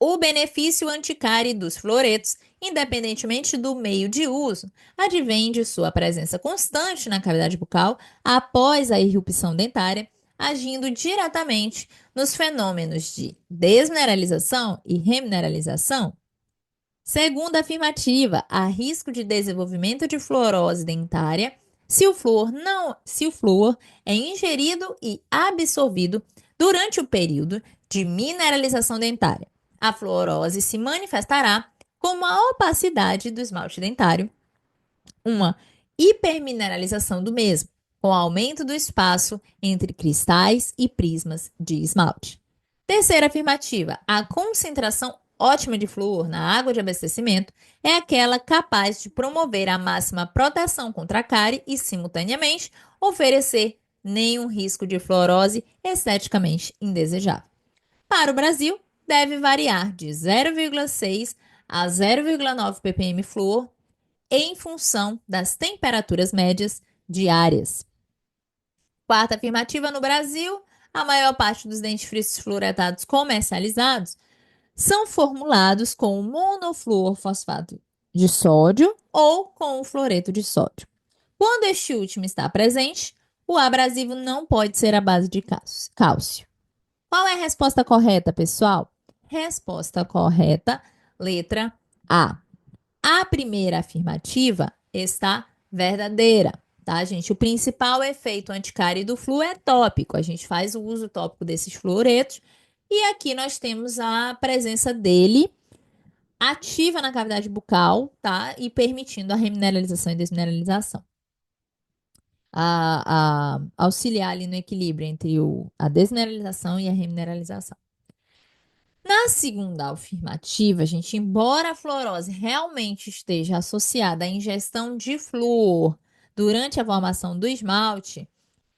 Speaker 3: O benefício anticárie dos fluoretos, independentemente do meio de uso, advém de sua presença constante na cavidade bucal após a irrupção dentária, agindo diretamente nos fenômenos de desmineralização e remineralização. Segunda afirmativa, há risco de desenvolvimento de fluorose dentária se o flúor é ingerido e absorvido durante o período de mineralização dentária. A fluorose se manifestará como a opacidade do esmalte dentário, uma hipermineralização do mesmo, com aumento do espaço entre cristais e prismas de esmalte. Terceira afirmativa, a concentração ótima de flúor na água de abastecimento é aquela capaz de promover a máxima proteção contra a cárie e, simultaneamente, oferecer nenhum risco de fluorose esteticamente indesejável. Para o Brasil, deve variar de 0,6 a 0,9 ppm flúor em função das temperaturas médias diárias. Quarta afirmativa, no Brasil, a maior parte dos dentifrícios fluoretados comercializados são formulados com monofluorfosfato de sódio ou com o fluoreto de sódio. Quando este último está presente, o abrasivo não pode ser à base de cálcio. Qual é a resposta correta, pessoal? Resposta correta, letra A. A primeira afirmativa está verdadeira, tá, gente? O principal efeito anticárie do flúor é tópico. A gente faz o uso tópico desses fluoretos e aqui nós temos a presença dele ativa na cavidade bucal, tá? E permitindo a remineralização e desmineralização. Auxiliar ali no equilíbrio entre a desmineralização e a remineralização. Na segunda afirmativa, gente, embora a fluorose realmente esteja associada à ingestão de flúor durante a formação do esmalte,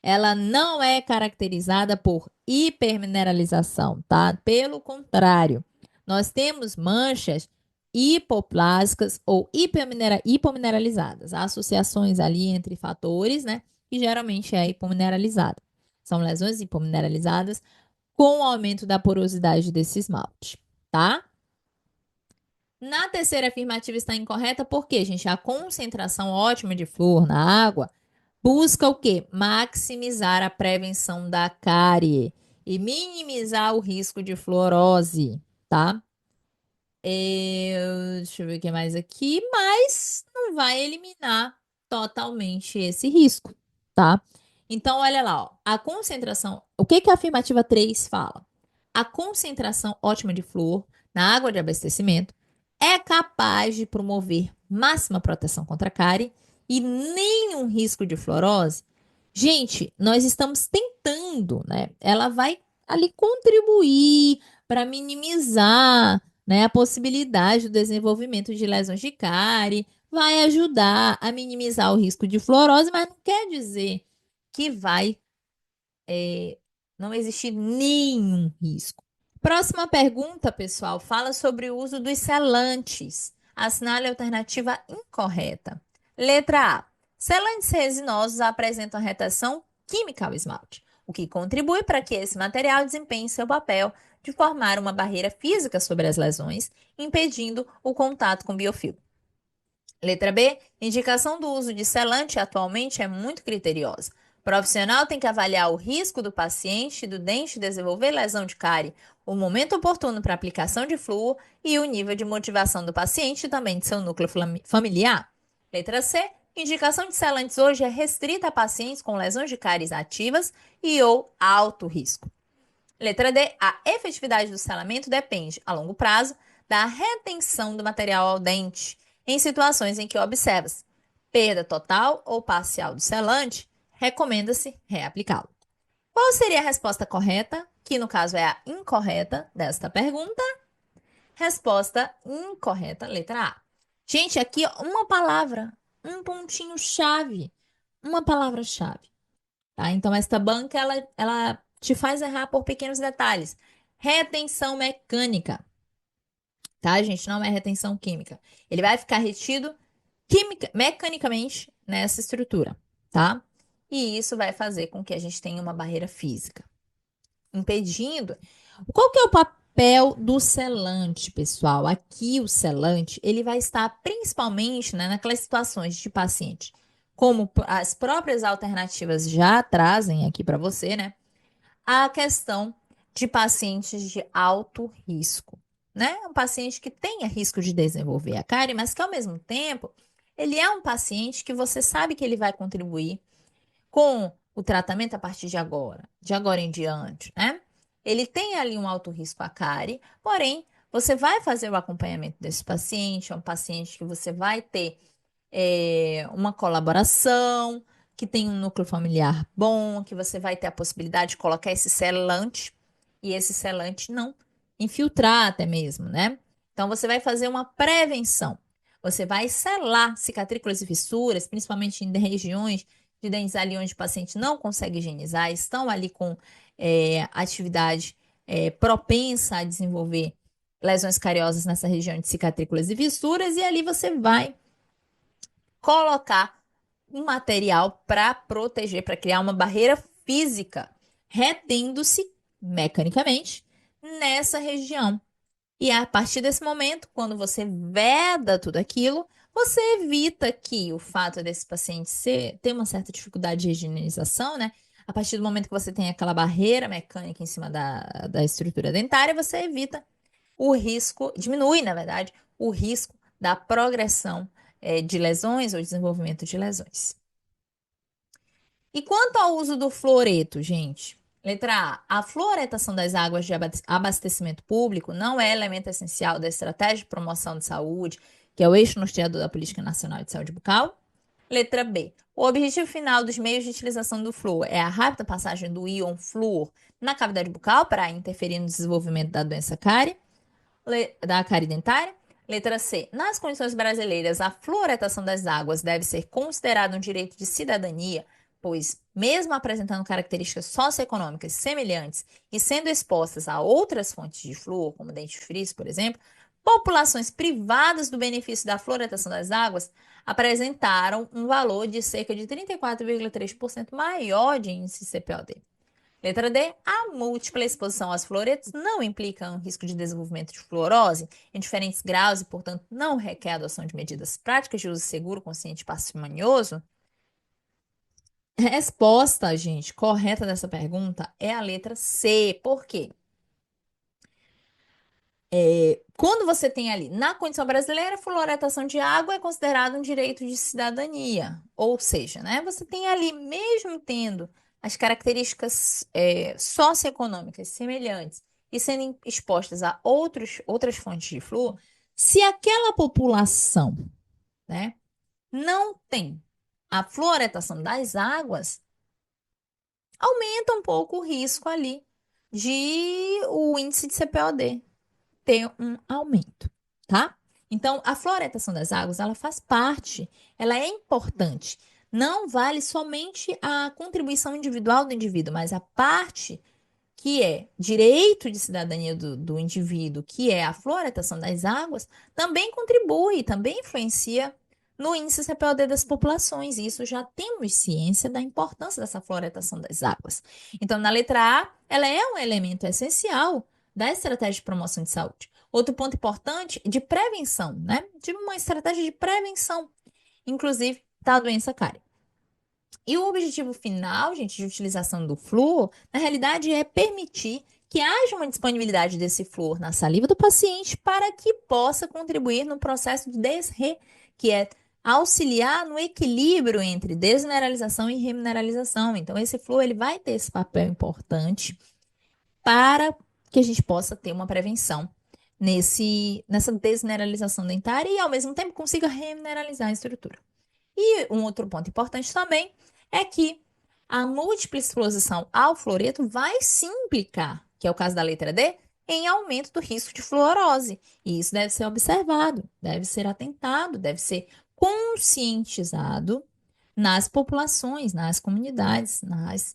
Speaker 3: ela não é caracterizada por hipermineralização, tá? Pelo contrário, nós temos manchas hipoplásicas ou hipomineralizadas, associações ali entre fatores, né? Que geralmente é hipomineralizada. São lesões hipomineralizadas com o aumento da porosidade desse esmalte, tá? Na terceira afirmativa está incorreta porque, gente, a concentração ótima de flúor na água busca o quê? Maximizar a prevenção da cárie e minimizar o risco de fluorose, tá? Deixa eu ver o que mais aqui, mas não vai eliminar totalmente esse risco, tá? Então, olha lá, ó, a concentração. O que que a afirmativa 3 fala? A concentração ótima de flúor na água de abastecimento é capaz de promover máxima proteção contra a cárie e nenhum risco de fluorose. Gente, nós estamos tentando, né? Ela vai ali contribuir para minimizar, né, a possibilidade do desenvolvimento de lesões de cárie, vai ajudar a minimizar o risco de fluorose, mas não quer dizer que vai não existir nenhum risco. Próxima pergunta, pessoal, fala sobre o uso dos selantes. Assinale a alternativa incorreta. Letra A. Selantes resinosos apresentam retração química ao esmalte, o que contribui para que esse material desempenhe seu papel de formar uma barreira física sobre as lesões, impedindo o contato com o biofilme. Letra B. Indicação do uso de selante atualmente é muito criteriosa. O profissional tem que avaliar o risco do paciente e do dente desenvolver lesão de cárie, o momento oportuno para aplicação de flúor e o nível de motivação do paciente e também de seu núcleo familiar. Letra C. Indicação de selantes hoje é restrita a pacientes com lesões de cáries ativas e ou alto risco. Letra D. A efetividade do selamento depende, a longo prazo, da retenção do material ao dente, em situações em que observa-se perda total ou parcial do selante, recomenda-se reaplicá-lo. Qual seria a resposta correta? Que no caso é a incorreta desta pergunta. Resposta incorreta, letra A. Gente, aqui uma palavra, um pontinho chave, uma palavra-chave. Tá? Então, esta banca, ela te faz errar por pequenos detalhes. Retenção mecânica, tá, gente? Não é retenção química. Ele vai ficar retido mecanicamente nessa estrutura, tá? E isso vai fazer com que a gente tenha uma barreira física, impedindo. Qual que é o papel do selante, pessoal? Aqui o selante, ele vai estar principalmente, né, naquelas situações de paciente, como as próprias alternativas já trazem aqui para você, né? A questão de pacientes de alto risco, né? Um paciente que tenha risco de desenvolver a cárie, mas que ao mesmo tempo ele é um paciente que você sabe que ele vai contribuir com o tratamento a partir de agora em diante, né? Ele tem ali um alto risco à cárie, porém, você vai fazer o acompanhamento desse paciente, é um paciente que você vai ter uma colaboração, que tem um núcleo familiar bom, que você vai ter a possibilidade de colocar esse selante e esse selante não infiltrar até mesmo, né? Então você vai fazer uma prevenção. Você vai selar cicatrículas e fissuras, principalmente em regiões de dentes ali onde o paciente não consegue higienizar, estão ali com atividade propensa a desenvolver lesões cariosas nessa região de cicatrículas e fissuras, e ali você vai colocar um material para proteger, para criar uma barreira física, retendo-se mecanicamente nessa região. E a partir desse momento, quando você veda tudo aquilo, você evita que o fato desse paciente ter uma certa dificuldade de higienização, né? A partir do momento que você tem aquela barreira mecânica em cima da estrutura dentária, você evita o risco, diminui, na verdade, o risco da progressão de lesões ou desenvolvimento de lesões. E quanto ao uso do fluoreto, gente? Letra A. A fluoretação das águas de abastecimento público não é elemento essencial da estratégia de promoção de saúde, que é o eixo norteador da Política Nacional de Saúde Bucal. Letra B. O objetivo final dos meios de utilização do flúor é a rápida passagem do íon flúor na cavidade bucal para interferir no desenvolvimento da doença cárie, da cárie dentária. Letra C. Nas condições brasileiras, a fluoretação das águas deve ser considerada um direito de cidadania, pois, mesmo apresentando características socioeconômicas semelhantes e sendo expostas a outras fontes de flúor, como dentifrício, por exemplo, populações privadas do benefício da fluoretação das águas apresentaram um valor de cerca de 34,3% maior de índice CPOD. Letra D. A múltipla exposição aos fluoretos não implica um risco de desenvolvimento de fluorose em diferentes graus e, portanto, não requer a adoção de medidas práticas de uso seguro, consciente e parcimonioso? Resposta, gente, correta dessa pergunta é a letra C. Por quê? Quando você tem ali, na condição brasileira, a fluoretação de água é considerado um direito de cidadania. Ou seja, né, você tem ali, mesmo tendo as características socioeconômicas semelhantes e sendo expostas a outras fontes de flúor, se aquela população, né, não tem a fluoretação das águas, aumenta um pouco o risco ali de o índice de CPOD ter um aumento, tá? Então, a fluoretação das águas, ela faz parte, ela é importante. Não vale somente a contribuição individual do indivíduo, mas a parte que é direito de cidadania do indivíduo, que é a fluoretação das águas, também contribui, também influencia no índice CPOD das populações. E isso já temos ciência da importância dessa fluoretação das águas. Então, na letra A, ela é um elemento essencial da estratégia de promoção de saúde. Outro ponto importante de prevenção, né? De uma estratégia de prevenção, inclusive, da doença cárie. E o objetivo final, gente, de utilização do flúor, na realidade, é permitir que haja uma disponibilidade desse flúor na saliva do paciente para que possa contribuir no processo de que é auxiliar no equilíbrio entre desmineralização e remineralização. Então, esse flúor ele vai ter esse papel importante para que a gente possa ter uma prevenção nessa desmineralização dentária e, ao mesmo tempo, consiga remineralizar a estrutura. E um outro ponto importante também é que a múltipla exposição ao fluoreto vai se implicar, que é o caso da letra D, em aumento do risco de fluorose. E isso deve ser observado, deve ser atentado, deve ser conscientizado nas populações, nas comunidades, nas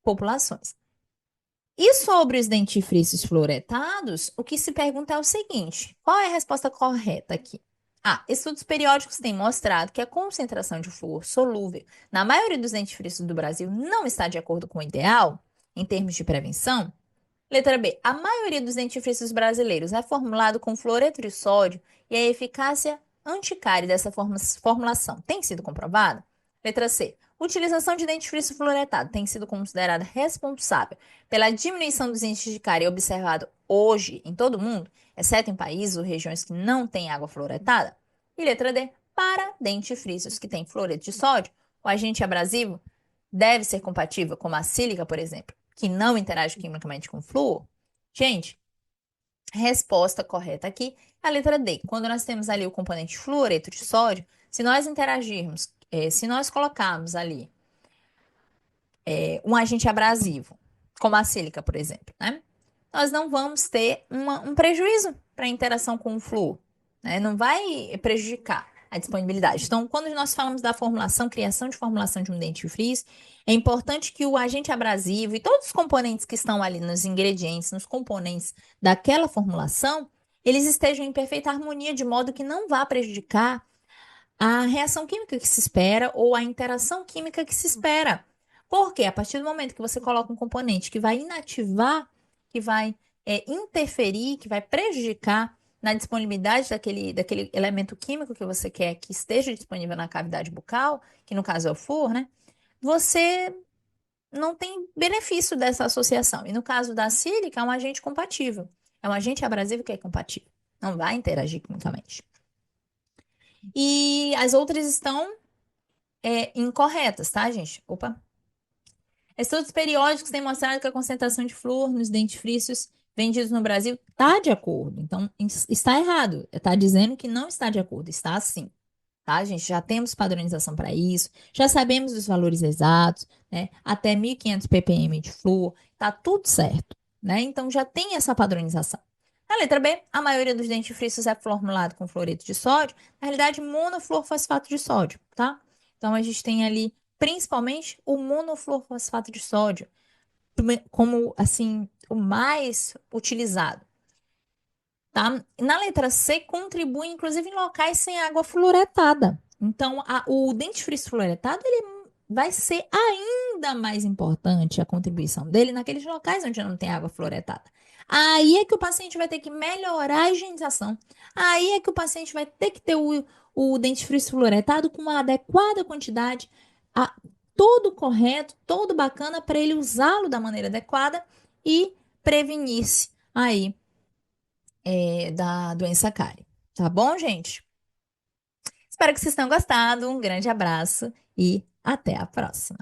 Speaker 3: populações. E sobre os dentifrícios fluoretados, o que se pergunta é o seguinte: qual é a resposta correta aqui? Estudos periódicos têm mostrado que a concentração de flúor solúvel na maioria dos dentifrícios do Brasil não está de acordo com o ideal em termos de prevenção. Letra B. A maioria dos dentifrícios brasileiros é formulado com fluoreto de sódio e a eficácia anticárie dessa formulação tem sido comprovada? Letra C. Utilização de dentifrício fluoretado tem sido considerada responsável pela diminuição dos índices de cárie observado hoje em todo o mundo, exceto em países ou regiões que não têm água fluoretada? E letra D. Para dentifrícios que têm fluoreto de sódio, o agente abrasivo deve ser compatível, como a sílica, por exemplo, que não interage quimicamente com flúor? Gente, resposta correta aqui é a letra D. Quando nós temos ali o componente fluoreto de sódio, se nós interagirmos, se nós colocarmos ali um agente abrasivo, como a sílica, por exemplo, né? Nós não vamos ter um prejuízo para a interação com o flúor, né? Não vai prejudicar a disponibilidade. Então, quando nós falamos da formulação, criação de formulação de um dentifrício, é importante que o agente abrasivo e todos os componentes que estão ali nos ingredientes, nos componentes daquela formulação, eles estejam em perfeita harmonia, de modo que não vá prejudicar a reação química que se espera ou a interação química que se espera. Porque a partir do momento que você coloca um componente que vai inativar, que vai interferir, que vai prejudicar na disponibilidade daquele elemento químico que você quer que esteja disponível na cavidade bucal, que no caso é o flúor, né? Você não tem benefício dessa associação. E no caso da sílica, é um agente compatível. É um agente abrasivo que é compatível. Não vai interagir quimicamente. E as outras estão incorretas, tá, gente? Opa. Estudos periódicos têm mostrado que a concentração de flúor nos dentifrícios vendidos no Brasil está de acordo. Então, está errado. Está dizendo que não está de acordo. Está sim. tá, gente? Já temos padronização para isso, já sabemos os valores exatos, né? Até 1.500 ppm de flúor, tá tudo certo, né? Então já tem essa padronização. Na letra B, a maioria dos dentifrícios é formulado com fluoreto de sódio, na realidade, monofluorfosfato de sódio, tá? Então a gente tem ali principalmente o monofluorfosfato de sódio como assim o mais utilizado. Tá? Na letra C, contribui inclusive em locais sem água fluoretada. Então, o dentifrício fluoretado ele vai ser ainda mais importante a contribuição dele naqueles locais onde não tem água fluoretada. Aí é que o paciente vai ter que melhorar a higienização. Aí é que o paciente vai ter que ter o dentifrício fluoretado com uma adequada quantidade, a, todo correto, todo bacana para ele usá-lo da maneira adequada e prevenir-se aí da doença cárie. Tá bom, gente? Espero que vocês tenham gostado. Um grande abraço e até a próxima.